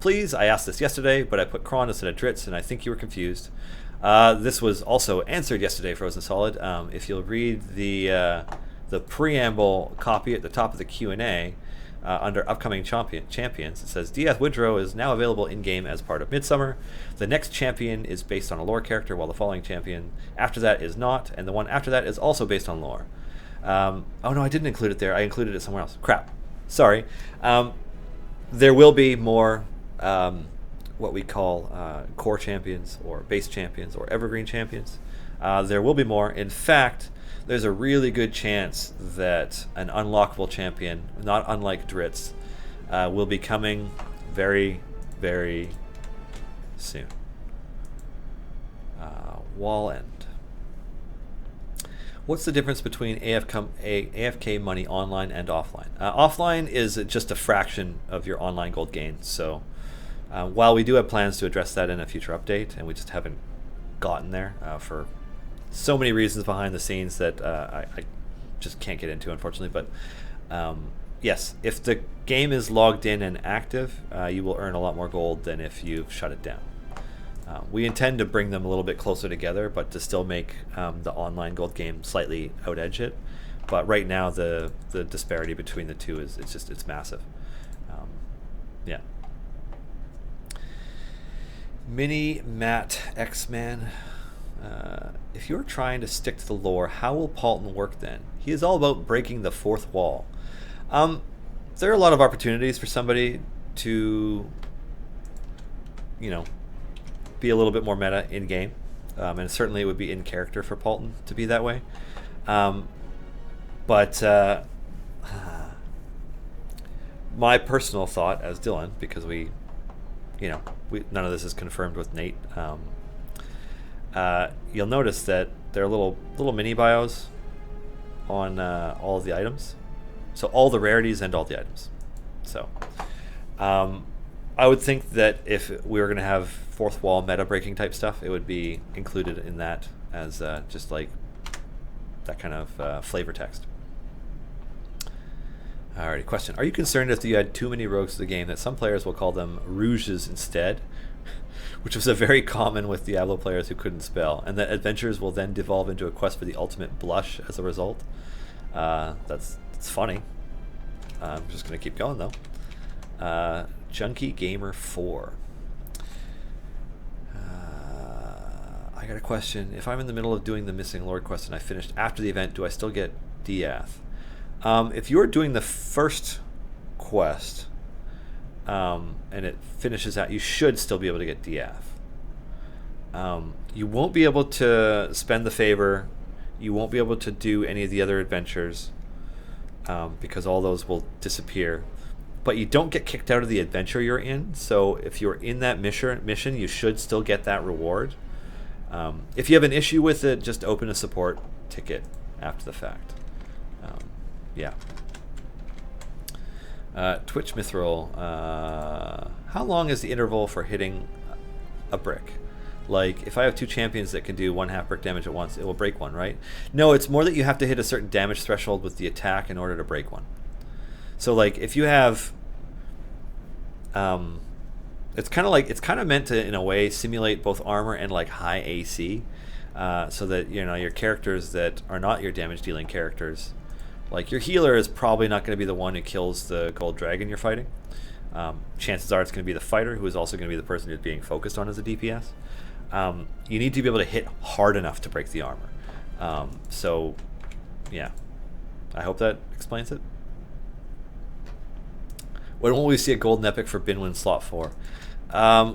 Speaker 1: Please, I asked this yesterday, but I put Kron instead of Dritz, and I think you were confused. This was also answered yesterday, Frozen Solid. If you'll read the preamble copy at the top of the Q&A, under upcoming champions, it says Diath Woodrow is now available in-game as part of Midsummer. The next champion is based on a lore character, while the following champion after that is not, and the one after that is also based on lore. Oh no, I didn't include it there. I included it somewhere else. Crap. Sorry. There will be more what we call core champions or base champions or evergreen champions. There will be more. In fact, there's a really good chance that an unlockable champion, not unlike Dritz, will be coming very, very soon. Wall end. What's the difference between AFK money online and offline? Offline is just a fraction of your online gold gain. So while we do have plans to address that in a future update, and we just haven't gotten there for so many reasons behind the scenes that I just can't get into, unfortunately. But yes, if the game is logged in and active, you will earn a lot more gold than if you've shut it down. We intend to bring them a little bit closer together, but to still make the online gold game slightly out-edge it. But right now, the disparity between the two it's massive. Yeah. Mini Matt X-Man. If you're trying to stick to the lore, how will Paulton work then? He is all about breaking the fourth wall. There are a lot of opportunities for somebody to, be a little bit more meta in game, and certainly it would be in character for Paulton to be that way. But my personal thought as Dylan, because we none of this is confirmed with Nate. You'll notice that there are little mini bios on all of the items, so all the rarities and all the items. So I would think that if we were going to have fourth wall meta breaking type stuff, it would be included in that as just like that kind of flavor text. Alrighty, question. Are you concerned if you had too many rogues to the game that some players will call them rouges instead? Which was a very common with Diablo players who couldn't spell, and that adventures will then devolve into a quest for the ultimate blush as a result. That's funny. I'm just going to keep going though. Junkie Gamer 4. I got a question. If I'm in the middle of doing the Missing Lord quest and I finished after the event, do I still get Diath? If you're doing the first quest and it finishes out, you should still be able to get Diath. You won't be able to spend the favor. You won't be able to do any of the other adventures because all those will disappear. But you don't get kicked out of the adventure you're in. So if you're in that mission, you should still get that reward. If you have an issue with it, just open a support ticket after the fact. Yeah. Twitch Mithril. How long is the interval for hitting a brick? Like, if I have two champions that can do 1/2 brick damage at once, it will break one, right? No, it's more that you have to hit a certain damage threshold with the attack in order to break one. So, like, if you have... it's kind of meant to, in a way, simulate both armor and, like, high AC. So that, your characters that are not your damage-dealing characters... Like, your healer is probably not going to be the one who kills the gold dragon you're fighting. Chances are it's going to be the fighter, who is also going to be the person who's being focused on as a DPS. You need to be able to hit hard enough to break the armor. So, yeah. I hope that explains it. When will we see a golden epic for Binwin Slot 4?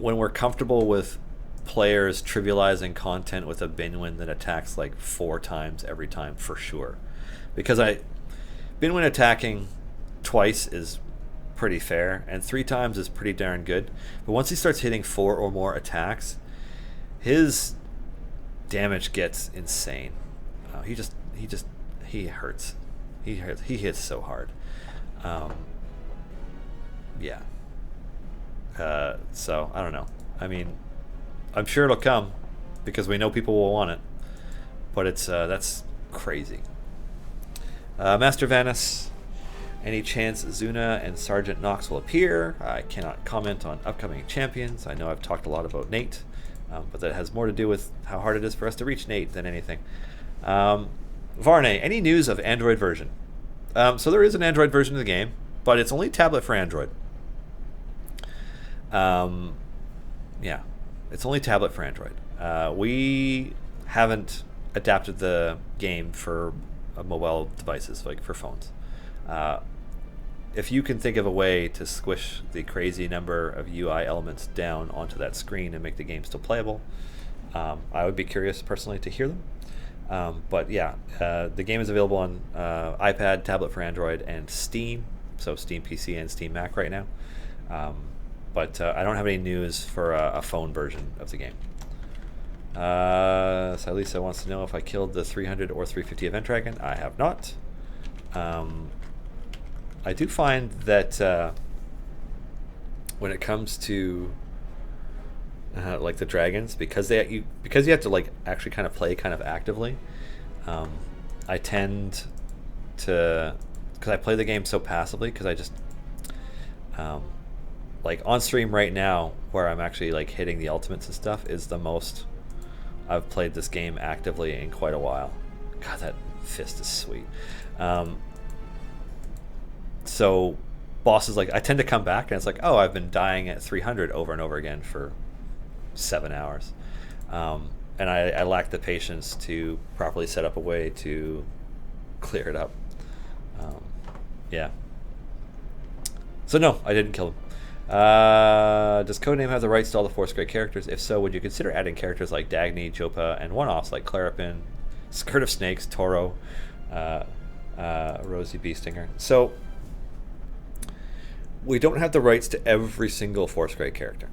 Speaker 1: When we're comfortable with players trivializing content with a Binwin that attacks like 4 times every time, for sure. Because Binwin attacking twice is pretty fair, and 3 times is pretty darn good. But once he starts hitting 4 or more attacks, his damage gets insane. He hurts. He hits so hard. Yeah. So I don't know. I mean, I'm sure it'll come because we know people will want it. But it's that's crazy. Master Vanis, any chance Zuna and Sergeant Nox will appear? I cannot comment on upcoming champions. I know I've talked a lot about Nate, but that has more to do with how hard it is for us to reach Nate than anything. Varne, any news of Android version? So there is an Android version of the game, but it's only tablet for Android. Yeah, it's only tablet for Android. We haven't adapted the game for mobile devices, like for phones. If you can think of a way to squish the crazy number of UI elements down onto that screen and make the game still playable, I would be curious personally to hear them. But yeah, the game is available on iPad, tablet for Android, and Steam. So Steam PC and Steam Mac right now. But I don't have any news for a phone version of the game. So Lisa wants to know if I killed the 300 or 350 event dragon. I have not. I do find that when it comes to like the dragons, because you have to like actually kind of play kind of actively, I tend to, because I play the game so passively, because I just like on stream right now where I'm actually like hitting the ultimates and stuff is the most I've played this game actively in quite a while. God, that fist is sweet. So bosses, like, I tend to come back and it's like, oh, I've been dying at 300 over and over again for 7 hours. And I lack the patience to properly set up a way to clear it up. Yeah. So no, I didn't kill him. Does Codename have the rights to all the Force Grey characters? If so, would you consider adding characters like Dagny, Jopa, and one-offs like Clarapin, Skirt of Snakes, Toro, Rosie Beestinger? So we don't have the rights to every single Force Grey character.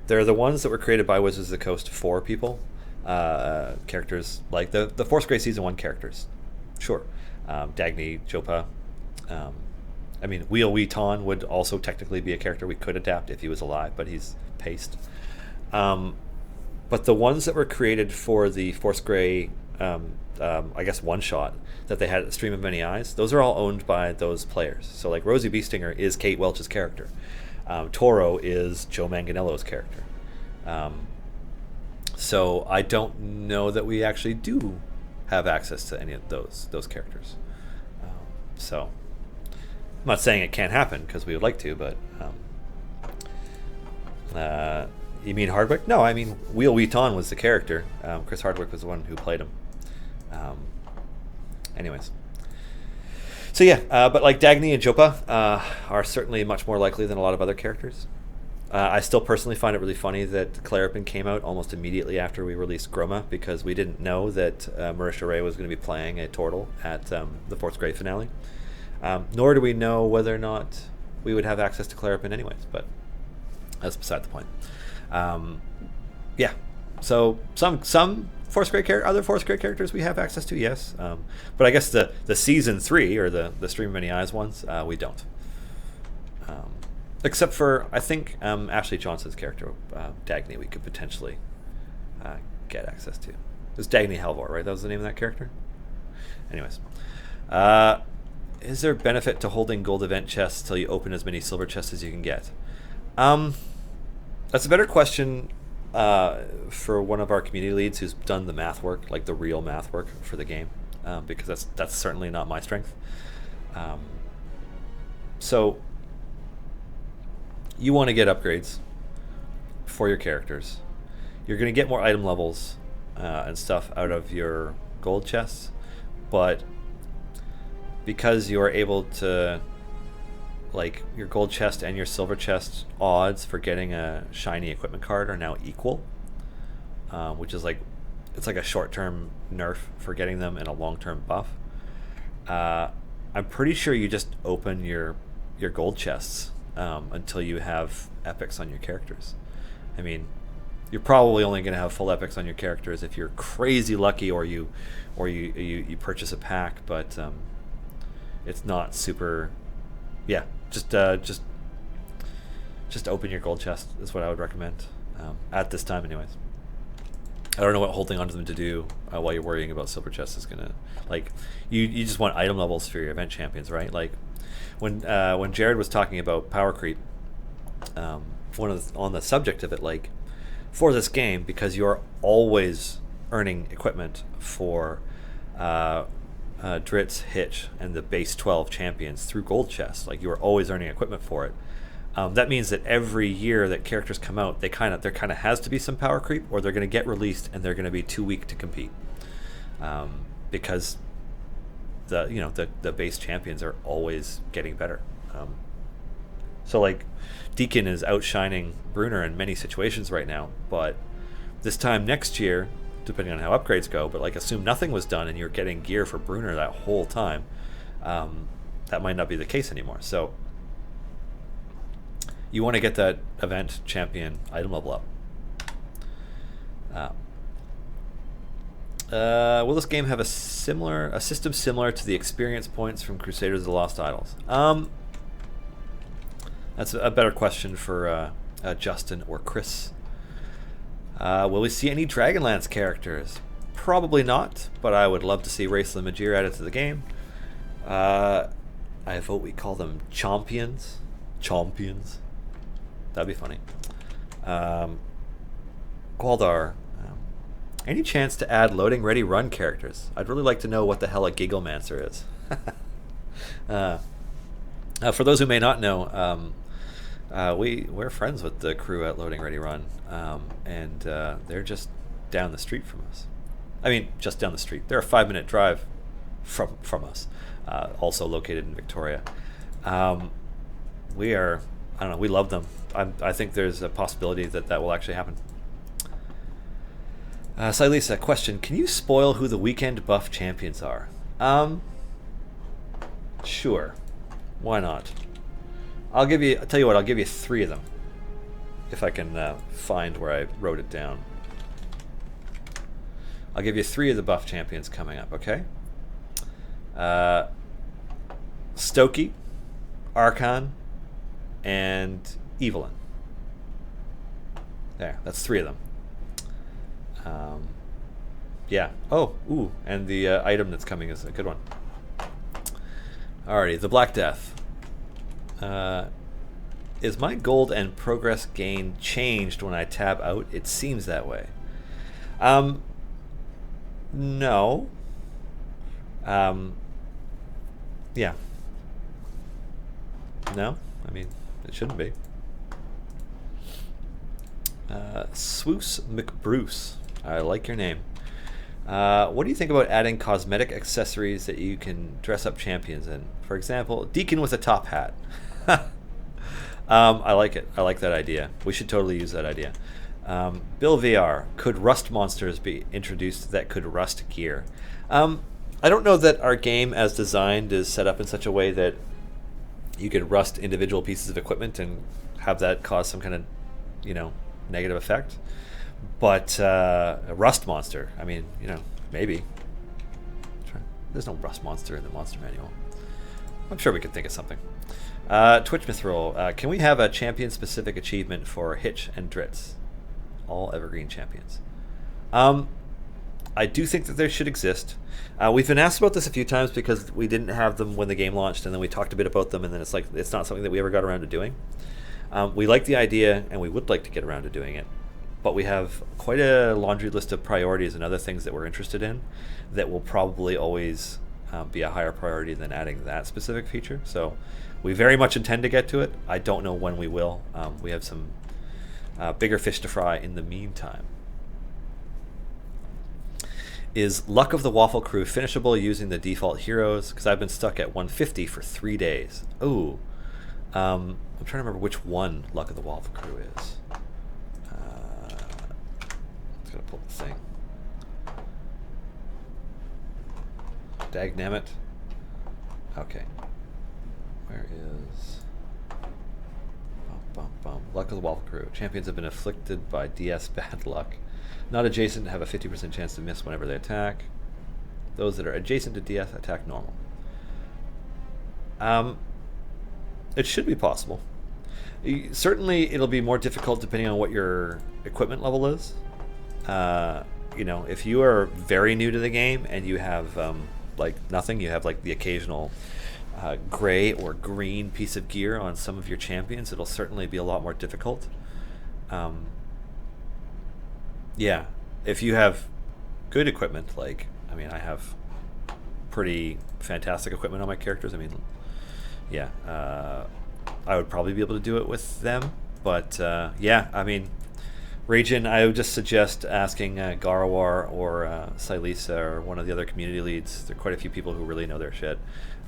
Speaker 1: They're the ones that were created by Wizards of the Coast for people. Characters like the Force Grey Season 1 characters. Sure. Dagny, Jopa. I mean, Wheel Weeton would also technically be a character we could adapt if he was alive, but he's paste. But the ones that were created for the Force Grey, I guess, one-shot that they had at the Stream of Many Eyes, those are all owned by those players. So, like, Rosie Beestinger is Kate Welch's character. Toro is Joe Manganiello's character. So I don't know that we actually do have access to any of those characters. So I'm not saying it can't happen because we would like to, but you mean Hardwick? No, I mean Wheel Weeton was the character. Chris Hardwick was the one who played him. Anyways. So yeah, but like Dagny and Jopa are certainly much more likely than a lot of other characters. I still personally find it really funny that Clarapin came out almost immediately after we released Groma, because we didn't know that Marisha Ray was going to be playing a Tortle at the Force Grey finale. Nor do we know whether or not we would have access to Clarapin anyways, but that's beside the point. Yeah, so some Force Grey other Force Grey characters we have access to, yes. But I guess the Season 3, or the Stream of Many Eyes ones, we don't. Except for, I think, Ashley Johnson's character, Dagny, we could potentially get access to. It was Dagny Halvor, right? That was the name of that character? Anyways. Is there benefit to holding gold event chests till you open as many silver chests as you can get? That's a better question for one of our community leads who's done the math work, like the real math work for the game, because that's certainly not my strength. So you want to get upgrades for your characters. You're going to get more item levels and stuff out of your gold chests, but because you are able to, like, your gold chest and your silver chest odds for getting a shiny equipment card are now equal, which is like, it's like a short-term nerf for getting them and a long-term buff. I'm pretty sure you just open your gold chests until you have epics on your characters. I mean, you're probably only going to have full epics on your characters if you're crazy lucky, or you purchase a pack, but it's not super. Yeah, just open your gold chest is what I would recommend. at this time anyways. I don't know what holding on to them to do while you're worrying about silver chests is gonna, like, you just want item levels for your event champions, right? Like when Jared was talking about power creep, on the subject of it, like for this game, because you're always earning equipment for Dritz, Hitch, and the base 12 champions through gold chests. Like you are always earning equipment for it. That means that every year that characters come out, there kind of has to be some power creep, or they're going to get released and they're going to be too weak to compete, because the base champions are always getting better. So like Deacon is outshining Brunner in many situations right now, but this time next year, depending on how upgrades go, but like assume nothing was done and you're getting gear for Brunner that whole time, that might not be the case anymore. So you want to get that event champion item level up. Will this game have a system similar to the experience points from Crusaders of the Lost Idols? That's a better question for Justin or Chris. Will we see any Dragonlance characters? Probably not, but I would love to see Raceland Majir added to the game. I vote we call them Chompions. Chompions. That'd be funny. Gwaldar. Any chance to add loading ready run characters? I'd really like to know what the hell a Gigglemancer is. For those who may not know, we're friends with the crew at Loading Ready Run, and they're just down the street from us. I mean, just down the street. They're a 5-minute drive from us, also located in Victoria. We love them. I think there's a possibility that will actually happen. Silisa, question: can you spoil who the weekend buff champions are? Sure. Why not? I'll tell you what, I'll give you 3 of them. If I can find where I wrote it down. I'll give you 3 of the buff champions coming up, okay? Stokey, Archon, and Evelyn. There, that's 3 of them. Yeah. Oh, ooh, and the item that's coming is a good one. Alrighty, the Black Death. Is my gold and progress gain changed when I tab out? It seems that way. No. Yeah. No? I mean, it shouldn't be. Swoos McBruce. I like your name. What do you think about adding cosmetic accessories that you can dress up champions in? For example, Deacon with a top hat. I like it. I like that idea. We should totally use that idea. Bill VR, could rust monsters be introduced that could rust gear? I don't know that our game as designed is set up in such a way that you could rust individual pieces of equipment and have that cause some kind of, negative effect. But a rust monster, I mean, maybe. There's no rust monster in the monster manual. I'm sure we could think of something. Twitch Mithril, can we have a champion-specific achievement for Hitch and Dritz? All evergreen champions. I do think that there should exist. We've been asked about this a few times because we didn't have them when the game launched, and then we talked a bit about them, and then it's not something that we ever got around to doing. We like the idea, and we would like to get around to doing it. But we have quite a laundry list of priorities and other things that we're interested in that will probably always be a higher priority than adding that specific feature. So we very much intend to get to it. I don't know when we will. We have some bigger fish to fry in the meantime. Is Luck of the Waffle Crew finishable using the default heroes? Because I've been stuck at 150 for 3 days. Ooh. I'm trying to remember which one Luck of the Waffle Crew is. Let's gotta pull the thing. Dagnammit. Okay. Where is... Luck of the Waffle Crew. Champions have been afflicted by DS bad luck. Not adjacent have a 50% chance to miss whenever they attack. Those that are adjacent to DS attack normal. It should be possible. Certainly, it'll be more difficult depending on what your equipment level is. If you are very new to the game and you have like nothing, you have like the occasional gray or green piece of gear on some of your champions, it'll certainly be a lot more difficult. Yeah, if you have good equipment, I have pretty fantastic equipment on my characters. Yeah, I would probably be able to do it with them. But Ragin, I would just suggest asking Garawar or Silisa or one of the other community leads. There are quite a few people who really know their shit,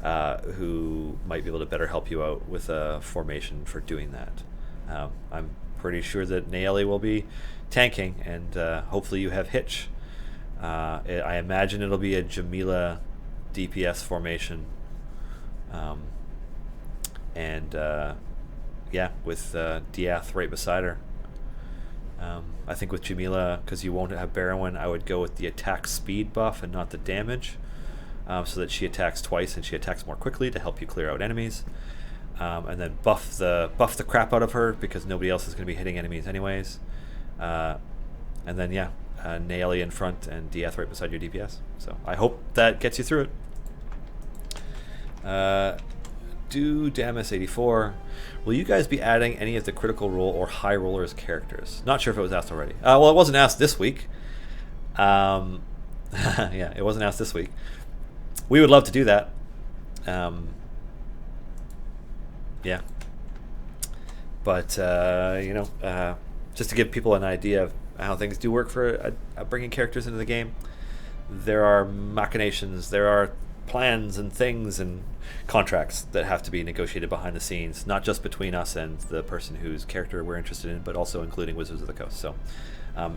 Speaker 1: who might be able to better help you out with a formation for doing that. I'm pretty sure that Naeli will be tanking, and hopefully you have Hitch. I imagine it'll be a Jamila DPS formation. With Diath right beside her. I think with Jamila, because you won't have Barrowin, I would go with the attack speed buff and not the damage, so that she attacks twice and she attacks more quickly to help you clear out enemies. And then buff the crap out of her because nobody else is going to be hitting enemies anyways. Naeli in front and Diath right beside your DPS. So I hope that gets you through it. Do Damus84. Will you guys be adding any of the Critical Role or High Rollers characters? Not sure if it was asked already. Well, it wasn't asked this week. It wasn't asked this week. We would love to do that. But just to give people an idea of how things do work for bringing characters into the game, there are machinations, there are plans and things and contracts that have to be negotiated behind the scenes, not just between us and the person whose character we're interested in, but also including Wizards of the Coast. So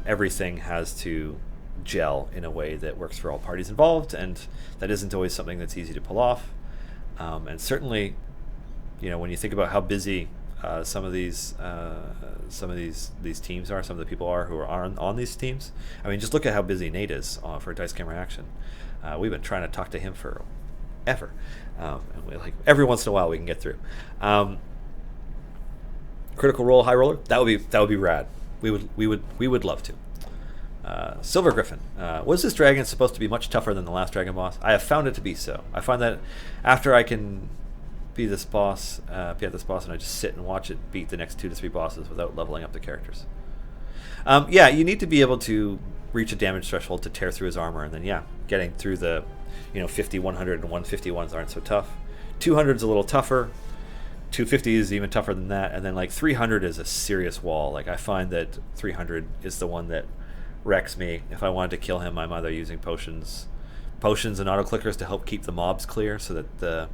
Speaker 1: everything has to gel in a way that works for all parties involved, and that isn't always something that's easy to pull off. And certainly, when you think about how busy some of these teams are, some of the people are who are on these teams. Just look at how busy Nate is for Dice Camera Action. We've been trying to talk to him for ever, and every once in a while we can get through. Critical Role, High Roller, that would be rad. We would love to. Silver Griffin, was this dragon supposed to be much tougher than the last dragon boss? I have found it to be so. I find that after I can be this boss, and I just sit and watch it beat the next 2 to 3 bosses without leveling up the characters. You need to be able to reach a damage threshold to tear through his armor, and then getting through the 50, 100, and 150 ones aren't so tough. 200 is a little tougher. 250 is even tougher than that, and then 300 is a serious wall. I find that 300 is the one that wrecks me. If I wanted to kill him, I'm either using potions and auto clickers to help keep the mobs clear, so that the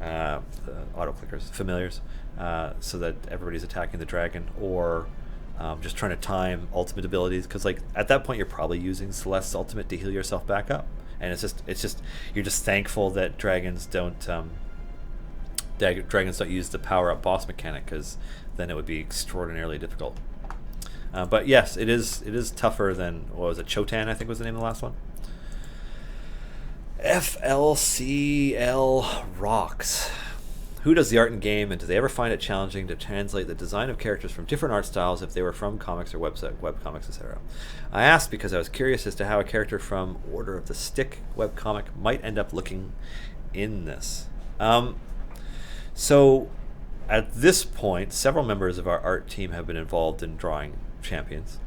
Speaker 1: auto clickers, familiars, so that everybody's attacking the dragon, or just trying to time ultimate abilities, because at that point you're probably using Celeste's ultimate to heal yourself back up, and it's just you're just thankful that dragons don't use the power up boss mechanic, because then it would be extraordinarily difficult. But yes, it is tougher than, what was it, Chotan, I think was the name of the last one. FLCL rocks. Who does the art in game, and do they ever find it challenging to translate the design of characters from different art styles if they were from comics or webcomics, etc.? I asked because I was curious as to how a character from Order of the Stick webcomic might end up looking in this. So at this point, several members of our art team have been involved in drawing champions.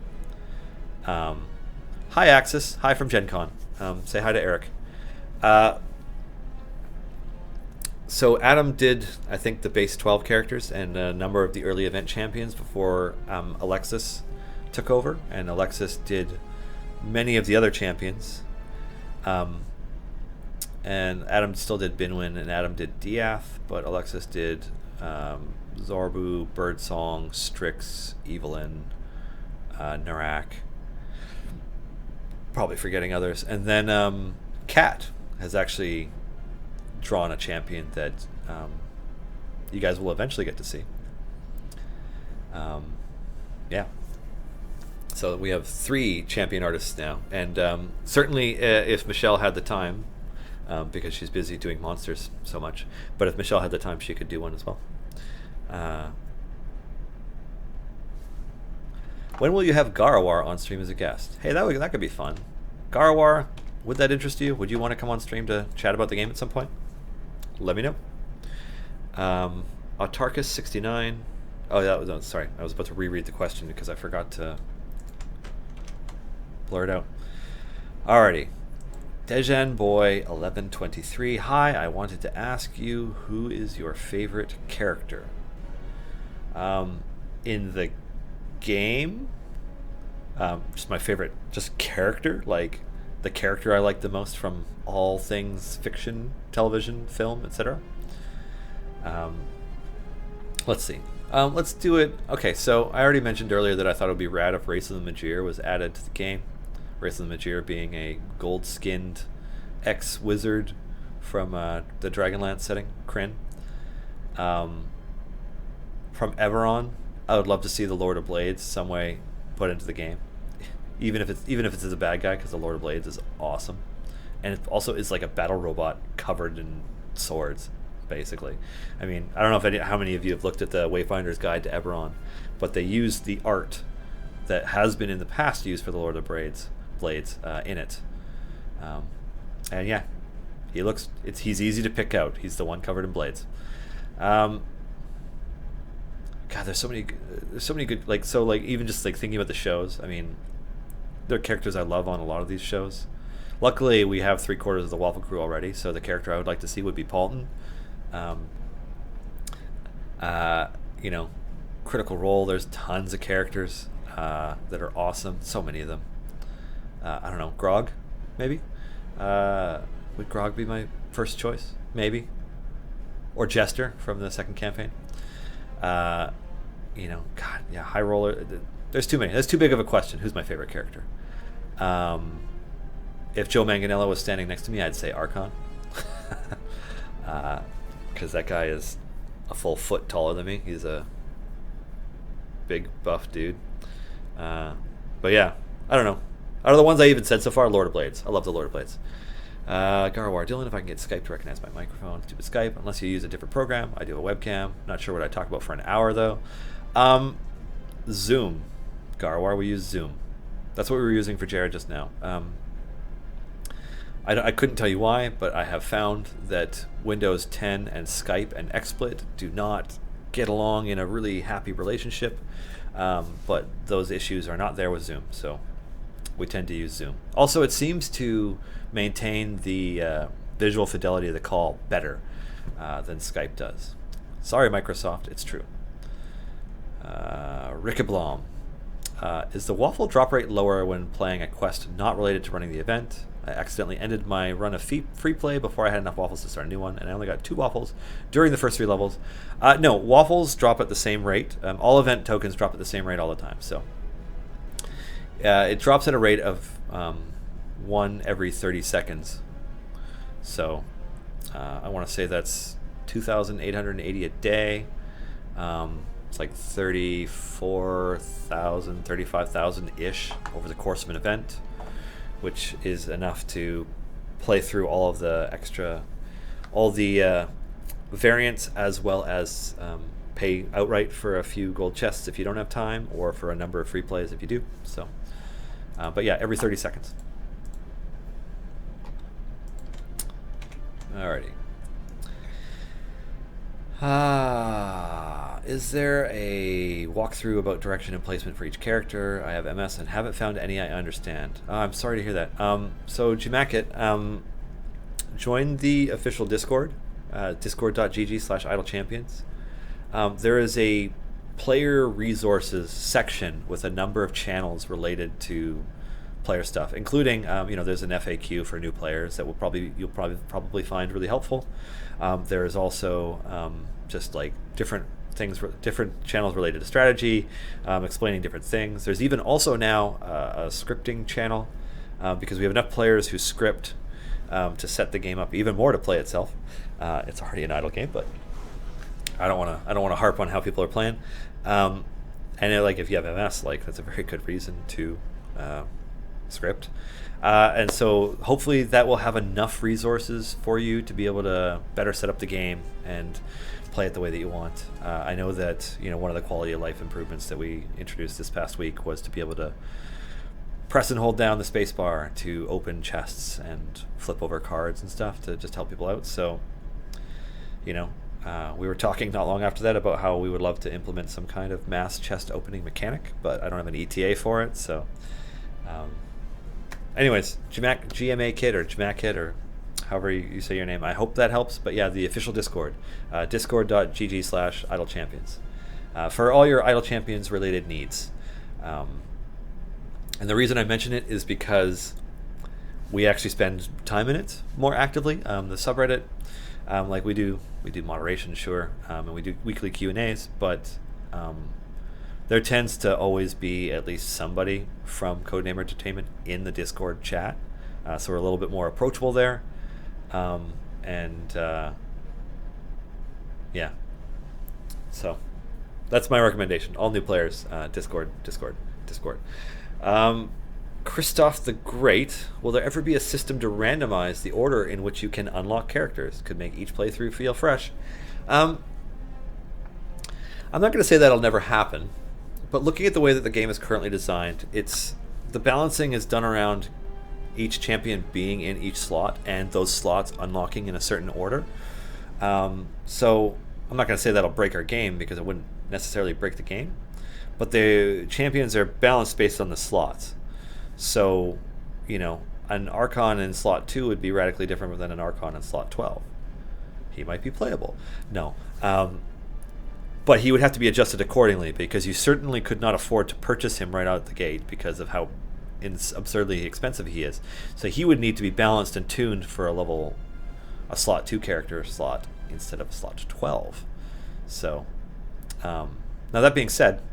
Speaker 1: Hi Axis, hi from Gen Con. Say hi to Eric. So Adam did, I think, the base 12 characters and a number of the early event champions before Alexis took over, and Alexis did many of the other champions. And Adam still did Binwin, and Adam did Diath, but Alexis did Zorbu, Birdsong, Strix, Evelyn, Narak. Probably forgetting others. And then Kat has actually drawn a champion that you guys will eventually get to see. So we have 3 champion artists now, and certainly if Michelle had the time, because she's busy doing monsters so much, but if Michelle had the time, she could do one as well. When will you have Garawar on stream as a guest? Hey, that could be fun. Garawar, would that interest you? Would you want to come on stream to chat about the game at some point? Let me know. Autarkus69. Oh, sorry. I was about to reread the question because I forgot to blur it out. Alrighty. Dejan Boy 1123. Hi, I wanted to ask you, who is your favorite character? In the game, just my favorite character, like the character I like the most from all things fiction, television, film, etc. Let's see. Let's do it. Okay, so I already mentioned earlier that I thought it would be rad if Race of the Magir was added to the game. Race of the Magir being a gold-skinned ex-wizard from the Dragonlance setting, Kryn. From Eberron, I would love to see the Lord of Blades some way put into the game, even if it's as a bad guy, because the Lord of Blades is awesome, and it also is like a battle robot covered in swords, basically. I mean, I don't know how many of you have looked at the Wayfinder's Guide to Eberron, but they use the art that has been in the past used for the Lord of Blades in it, and yeah, he's easy to pick out. He's the one covered in blades. God, there's so many good, even just like thinking about the shows. I mean, there are characters I love on a lot of these shows. Luckily, we have 3/4 of the Waffle Crew already, so the character I would like to see would be Paulton. Critical Role. There's tons of characters that are awesome. So many of them. I don't know, Grog, maybe. Would Grog be my first choice? Maybe. Or Jester from the second campaign. God, yeah, High Roller. There's too many. That's too big of a question. Who's my favorite character? If Joe Manganiello was standing next to me, I'd say Archon. Because that guy is a full foot taller than me. He's a big, buff dude. But yeah, I don't know. Out of the ones I even said so far, Lord of Blades. I love the Lord of Blades. Garawar, Dylan, if I can get Skype to recognize my microphone. Stupid Skype. Unless you use a different program. I do a webcam. Not sure what I talk about for an hour, though. Zoom. Garawar, we use Zoom. That's what we were using for Jared just now. I couldn't tell you why, but I have found that Windows 10 and Skype and XSplit do not get along in a really happy relationship. But those issues are not there with Zoom, so we tend to use Zoom. Also, it seems to maintain the visual fidelity of the call better than Skype does. Sorry, Microsoft, it's true. Rickablom. Is the waffle drop rate lower when playing a quest not related to running the event? I accidentally ended my run of free play before I had enough waffles to start a new one, and I only got 2 waffles during the first 3 levels. No, waffles drop at the same rate. All event tokens drop at the same rate all the time. So it drops at a rate of 1 every 30 seconds. So I want to say that's 2,880 a day. It's like 34,000, 35,000-ish over the course of an event, which is enough to play through all the variants, as well as pay outright for a few gold chests if you don't have time, or for a number of free plays if you do. So, but yeah, every 30 seconds. Alrighty. Is there a walkthrough about direction and placement for each character? I have MS and haven't found any I understand. I'm sorry to hear that. So Shemekka, join the official Discord, discord.gg/idlechampions. There is a player resources section with a number of channels related to player stuff, including there's an FAQ for new players that you'll probably find really helpful. There is also just like different channels related to strategy, explaining different things. There's even also now a scripting channel, because we have enough players who script to set the game up even more to play itself. It's already an idle game, but I don't want to harp on how people are playing. And if you have MS, that's a very good reason to script. And so hopefully that will have enough resources for you to be able to better set up the game and play it the way that you want. I know that one of the quality of life improvements that we introduced this past week was to be able to press and hold down the space bar to open chests and flip over cards and stuff to just help people out. So, we were talking not long after that about how we would love to implement some kind of mass chest opening mechanic, but I don't have an ETA for it. So, anyways, GMA Kid or Jmac Kid or however you say your name. I hope that helps. But yeah, the official Discord, discord.gg/idlechampions, for all your Idle Champions related needs. And the reason I mention it is because we actually spend time in it more actively. The subreddit, like we do moderation, sure, and we do weekly Q&As, but there tends to always be at least somebody from Codename Entertainment in the Discord chat, so we're a little bit more approachable there. Yeah, so that's my recommendation. All new players, Discord. Christoph the Great, will there ever be a system to randomize the order in which you can unlock characters? Could make each playthrough feel fresh. I'm not going to say that'll never happen, but looking at the way that the game is currently designed, the balancing is done around each champion being in each slot and those slots unlocking in a certain order. So I'm not going to say that'll break our game, because it wouldn't necessarily break the game, but the champions are balanced based on the slots. So, an Archon in slot 2 would be radically different than an Archon in slot 12. He might be playable. No. But he would have to be adjusted accordingly, because you certainly could not afford to purchase him right out the gate because of how absurdly expensive he is. So he would need to be balanced and tuned for a slot 2 character slot instead of slot 12. So, now that being said,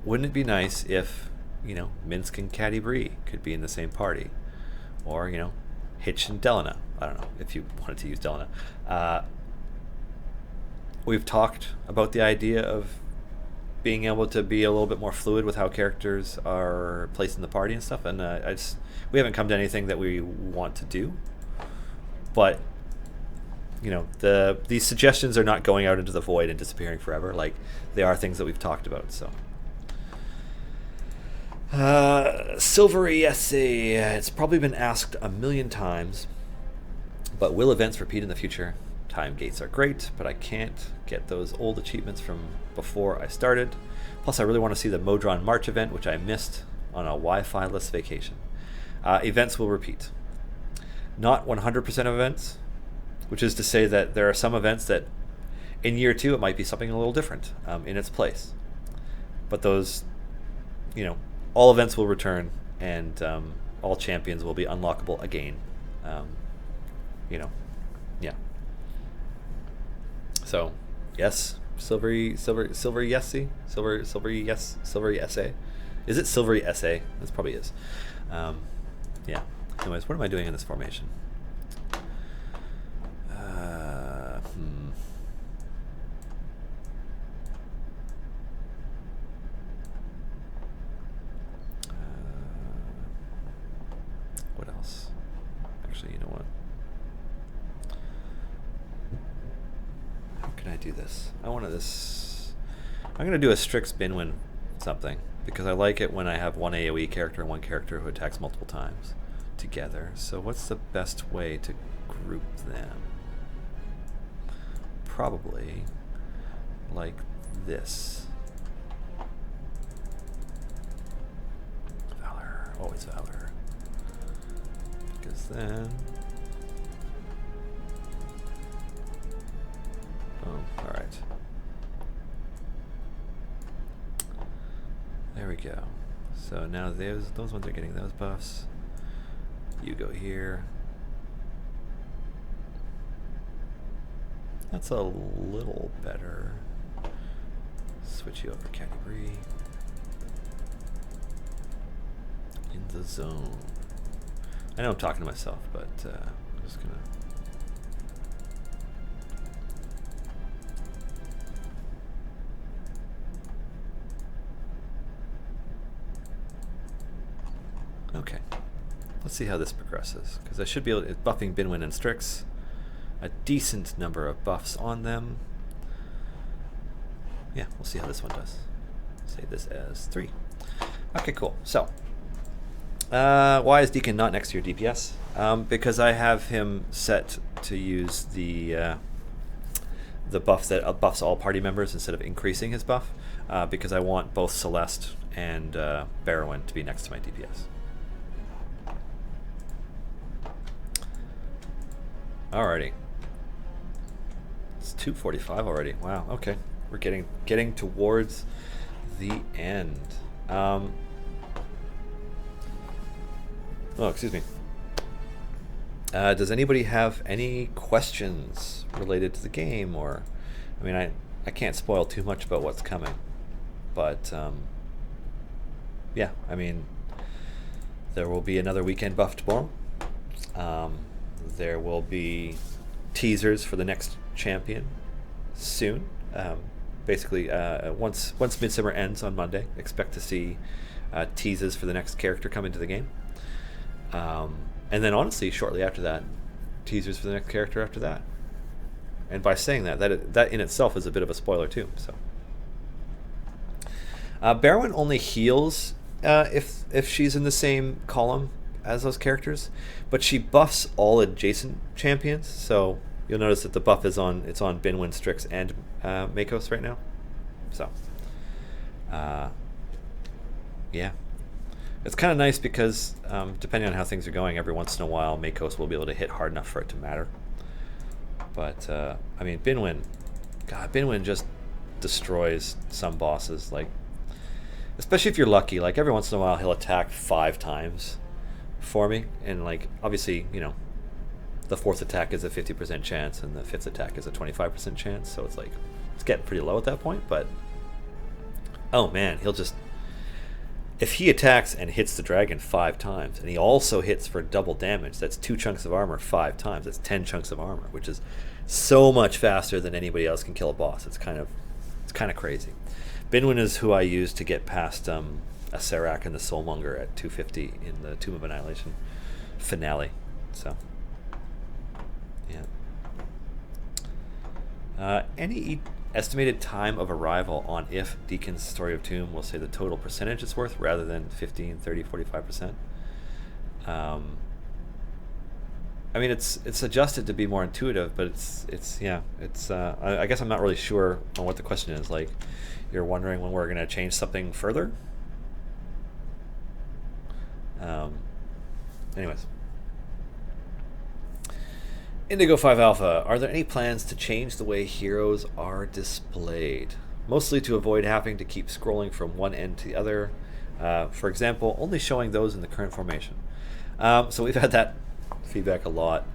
Speaker 1: wouldn't it be nice if, Minsk and Caddy Bree could be in the same party? Or, Hitch and Delana. I don't know if you wanted to use Delana. We've talked about the idea of being able to be a little bit more fluid with how characters are placed in the party and stuff, and we haven't come to anything that we want to do. But these suggestions are not going out into the void and disappearing forever. Like, they are things that we've talked about. So, Silvery Essay. It's probably been asked a million times, but will events repeat in the future? Time gates are great, but I can't get those old achievements from before I started. Plus, I really want to see the Modron March event, which I missed on a Wi-Fi-less vacation. Events will repeat. Not 100% of events, which is to say that there are some events that in year 2 it might be something a little different in its place. But those, all events will return, and all champions will be unlockable again. Yeah. So, yes, Silvery Essay. Is it Silvery Essay? This probably is. Yeah. Anyways, what am I doing in this formation? What else? Actually, you know what? How can I do this? I'm going to do a Strix Binwin something, because I like it when I have one AoE character and one character who attacks multiple times together. So what's the best way to group them? Probably like this. Valor, always Valor. Because then... Oh, alright. There we go. So now those ones are getting those buffs. You go here. That's a little better. Switch you over Caddy Bree. In the zone. I know I'm talking to myself, but I'm just gonna... Okay. Let's see how this progresses, because I should be able to... Buffing Binwin and Strix. a decent number of buffs on them. Yeah, we'll see how this one does. Save this as 3. Okay, cool. So, why is Deacon not next to your DPS? Because I have him set to use the buff that buffs all party members instead of increasing his buff, because I want both Celeste and Barrowin to be next to my DPS. Alrighty. It's 2:45 already. Wow, okay. We're getting towards the end. Oh, excuse me. Does anybody have any questions related to the game? Or, I mean, I can't spoil too much about what's coming, but yeah, I mean, there will be another weekend buff tomorrow. There will be teasers for the next champion soon. Basically, once Midsummer ends on Monday, expect to see teases for the next character come into the game. And then honestly, shortly after that, teasers for the next character after that. And by saying that in itself is a bit of a spoiler too. So, Barrowin only heals if she's in the same column as those characters, but she buffs all adjacent champions. So you'll notice that the buff is on Binwin, Strix, and Makos right now. So, yeah. It's kind of nice because depending on how things are going, every once in a while, Makos will be able to hit hard enough for it to matter. But, I mean, Binwin just destroys some bosses. Like, especially if you're lucky. Like, every once in a while, he'll attack 5 times for me. And, like, obviously, you know, the 4th attack is a 50% chance, and the 5th attack is a 25% chance. So it's like, it's getting pretty low at that point. But, oh man, he'll just... If he attacks and hits the dragon 5 times, and he also hits for double damage, that's 2 chunks of armor 5 times. That's 10 chunks of armor, which is so much faster than anybody else can kill a boss. It's kind of crazy. Binwin is who I use to get past a Serac and the Soulmonger at 250 in the Tomb of Annihilation finale. So, yeah. Any estimated time of arrival on if Deacon's Story of Tomb will say the total percentage it's worth rather than 15, 30, 45%. I mean, it's adjusted to be more intuitive, but I guess I'm not really sure on what the question is. Like, you're wondering when we're going to change something further? Anyways. Indigo 5 Alpha, are there any plans to change the way heroes are displayed? Mostly to avoid having to keep scrolling from one end to the other. For example, only showing those in the current formation. So we've had that feedback a lot.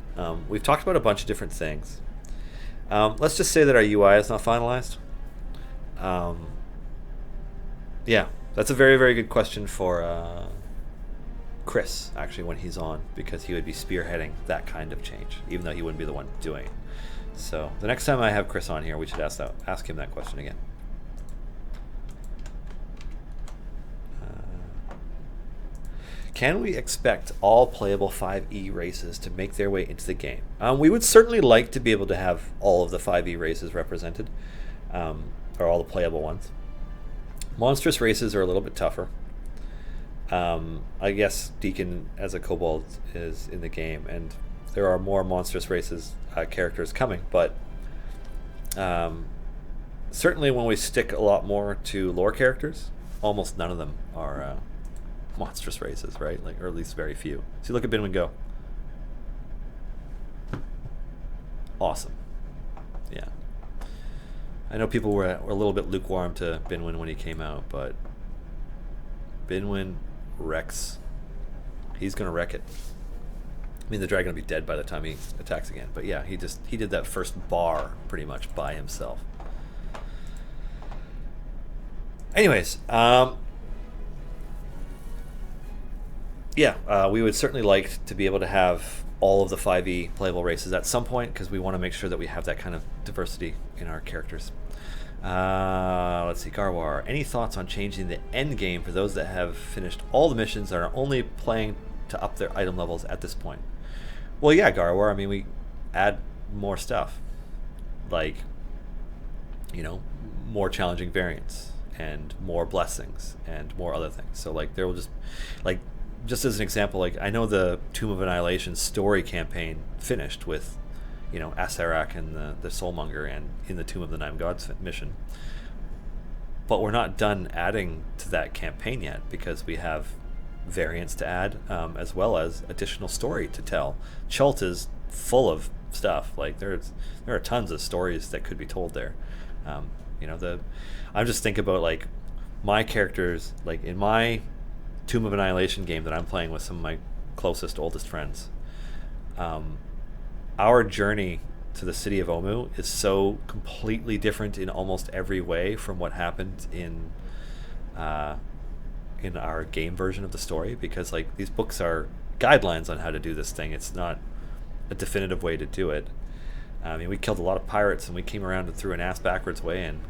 Speaker 1: We've talked about a bunch of different things. Let's just say that our UI is not finalized. Yeah, that's a very, very good question for Chris, actually, when he's on, because he would be spearheading that kind of change, even though he wouldn't be the one doing it. So the next time I have Chris on here, we should ask him that question again. Can we expect all playable 5e races to make their way into the game? We would certainly like to be able to have all of the 5e races represented, or all the playable ones. Monstrous races are a little bit tougher. I guess Deacon as a kobold is in the game, and there are more monstrous races characters coming, but certainly when we stick a lot more to lore characters, almost none of them are monstrous races, right? Like, or at least very few. So look at Binwin go. Awesome. Yeah. I know people were a little bit lukewarm to Binwin when he came out, but Binwin wrecks. He's gonna wreck it. I mean, the dragon will be dead by the time he attacks again, but yeah, he did that first bar pretty much by himself. Anyways, yeah, we would certainly like to be able to have all of the 5e playable races at some point, because we want to make sure that we have that kind of diversity in our characters. Let's see, Garwar. Any thoughts on changing the end game for those that have finished all the missions and are only playing to up their item levels at this point? Well, yeah, Garwar. I mean, we add more stuff, like, more challenging variants and more blessings and more other things. So like there will just as an example, like I know the Tomb of Annihilation story campaign finished with Asarak and the Soulmonger and in the Tomb of the Nine Gods mission, but we're not done adding to that campaign yet because we have variants to add, as well as additional story to tell. Chult is full of stuff. Like there are tons of stories that could be told there. I'm just thinking about like my characters, like in my Tomb of Annihilation game that I'm playing with some of my closest, oldest friends. Our journey to the city of Omu is so completely different in almost every way from what happened in our game version of the story, because like these books are guidelines on how to do this thing. It's not a definitive way to do it. I mean, we killed a lot of pirates and we came around and threw an ass backwards way and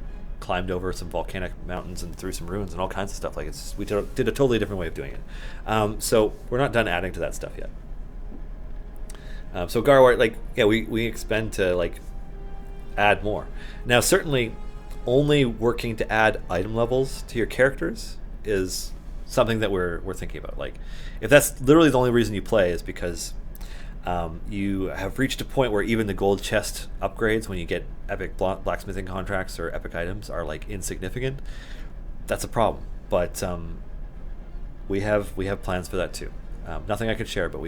Speaker 1: climbed over some volcanic mountains and through some ruins and all kinds of stuff. Like we did a totally different way of doing it. So we're not done adding to that stuff yet. So Garwart, like, yeah, we expend to like add more. Now, certainly, only working to add item levels to your characters is something that we're thinking about. Like, if that's literally the only reason you play is because you have reached a point where even the gold chest upgrades when you get epic blacksmithing contracts or epic items are like insignificant, that's a problem. But we have plans for that too. Nothing I could share, but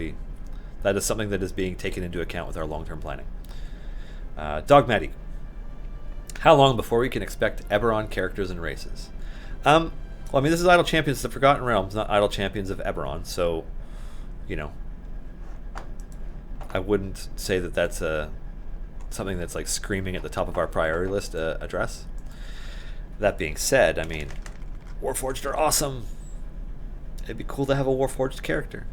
Speaker 1: that is something that is being taken into account with our long-term planning. Dogmatic. How long before we can expect Eberron characters and races? Well, I mean, this is Idle Champions of the Forgotten Realms, not Idle Champions of Eberron, so, I wouldn't say that that's something that's like screaming at the top of our priority list address. That being said, I mean, Warforged are awesome. It'd be cool to have a Warforged character.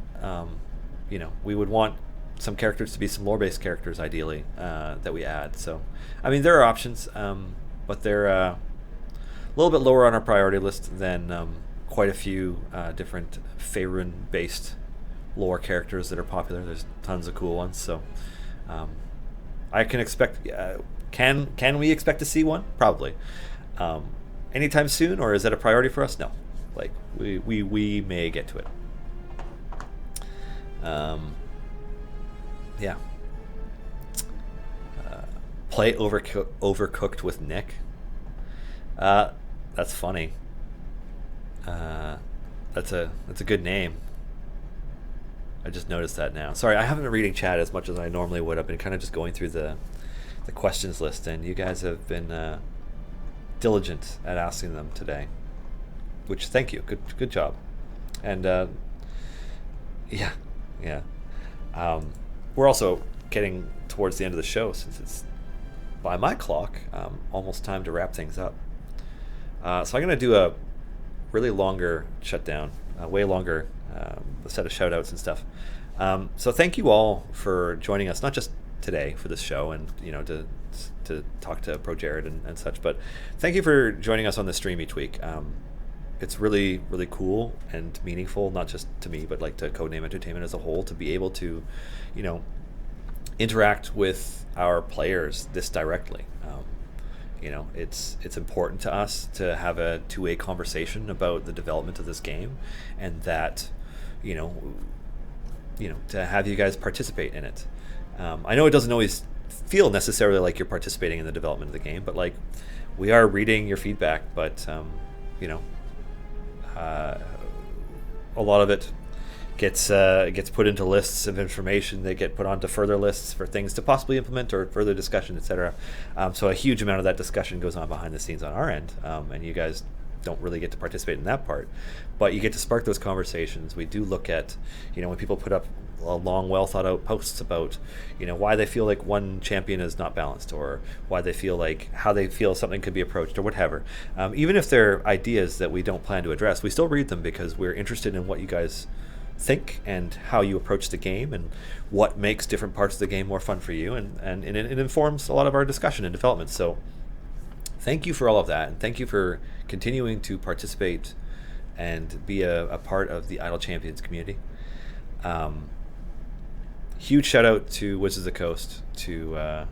Speaker 1: We would want some characters to be some lore-based characters, ideally, that we add. So, I mean, there are options, but they're a little bit lower on our priority list than quite a few different Faerun-based lore characters that are popular. There's tons of cool ones. So, I can expect. Can we expect to see one? Probably. Anytime soon, or is that a priority for us? No. Like we may get to it. Yeah. Play Overcooked with Nick. That's funny. That's a good name. I just noticed that now. Sorry, I haven't been reading chat as much as I normally would. I've been kind of just going through the questions list, and you guys have been diligent at asking them today. Which, thank you. Good job. And yeah. We're also getting towards the end of the show, since it's, by my clock, almost time to wrap things up. So I'm going to do a really longer shutdown, way longer, a set of shout outs and stuff. So thank you all for joining us, not just today for this show and to talk to Pro Jared and such, but thank you for joining us on the stream each week. It's really, really cool and meaningful, not just to me, but like to Codename Entertainment as a whole, to be able to, interact with our players this directly. It's important to us to have a two-way conversation about the development of this game, and that, to have you guys participate in it. I know it doesn't always feel necessarily like you're participating in the development of the game, but like we are reading your feedback, but a lot of it gets put into lists of information. They get put onto further lists for things to possibly implement or further discussion, etc. So a huge amount of that discussion goes on behind the scenes on our end, and you guys don't really get to participate in that part, but you get to spark those conversations. We do look at, when people put up long, well thought out posts about, why they feel like one champion is not balanced, or why they feel like, how they feel something could be approached, or whatever. Even if they're ideas that we don't plan to address, we still read them because we're interested in what you guys think and how you approach the game and what makes different parts of the game more fun for you, and it informs a lot of our discussion and development. So thank you for all of that, and thank you for continuing to participate and be a part of the Idle Champions community. huge shout out to Wizards of the Coast, to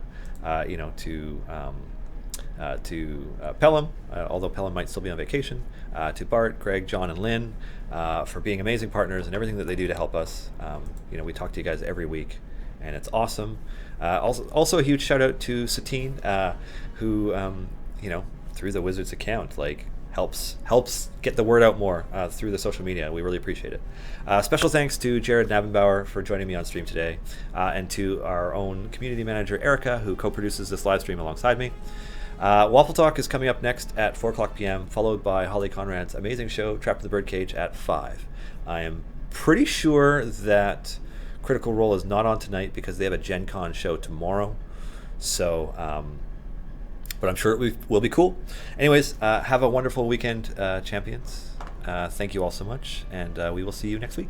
Speaker 1: Pelham, although Pelham might still be on vacation, to Bart, Greg, John, and Lynn for being amazing partners and everything that they do to help us. We talk to you guys every week, and it's awesome. Also a huge shout out to Satine, who through the Wizards account, helps get the word out more through the social media. We really appreciate it. Special thanks to Jared Nabenbauer for joining me on stream today, and to our own community manager Erica, who co-produces this live stream alongside me. Waffle Talk is coming up next at 4 o'clock p.m., followed by Holly Conrad's amazing show, Trapped in the Birdcage, at 5. I am pretty sure that Critical Role is not on tonight because they have a Gen Con show tomorrow. So, but I'm sure it will be cool. Anyways, have a wonderful weekend, champions. Thank you all so much, and we will see you next week.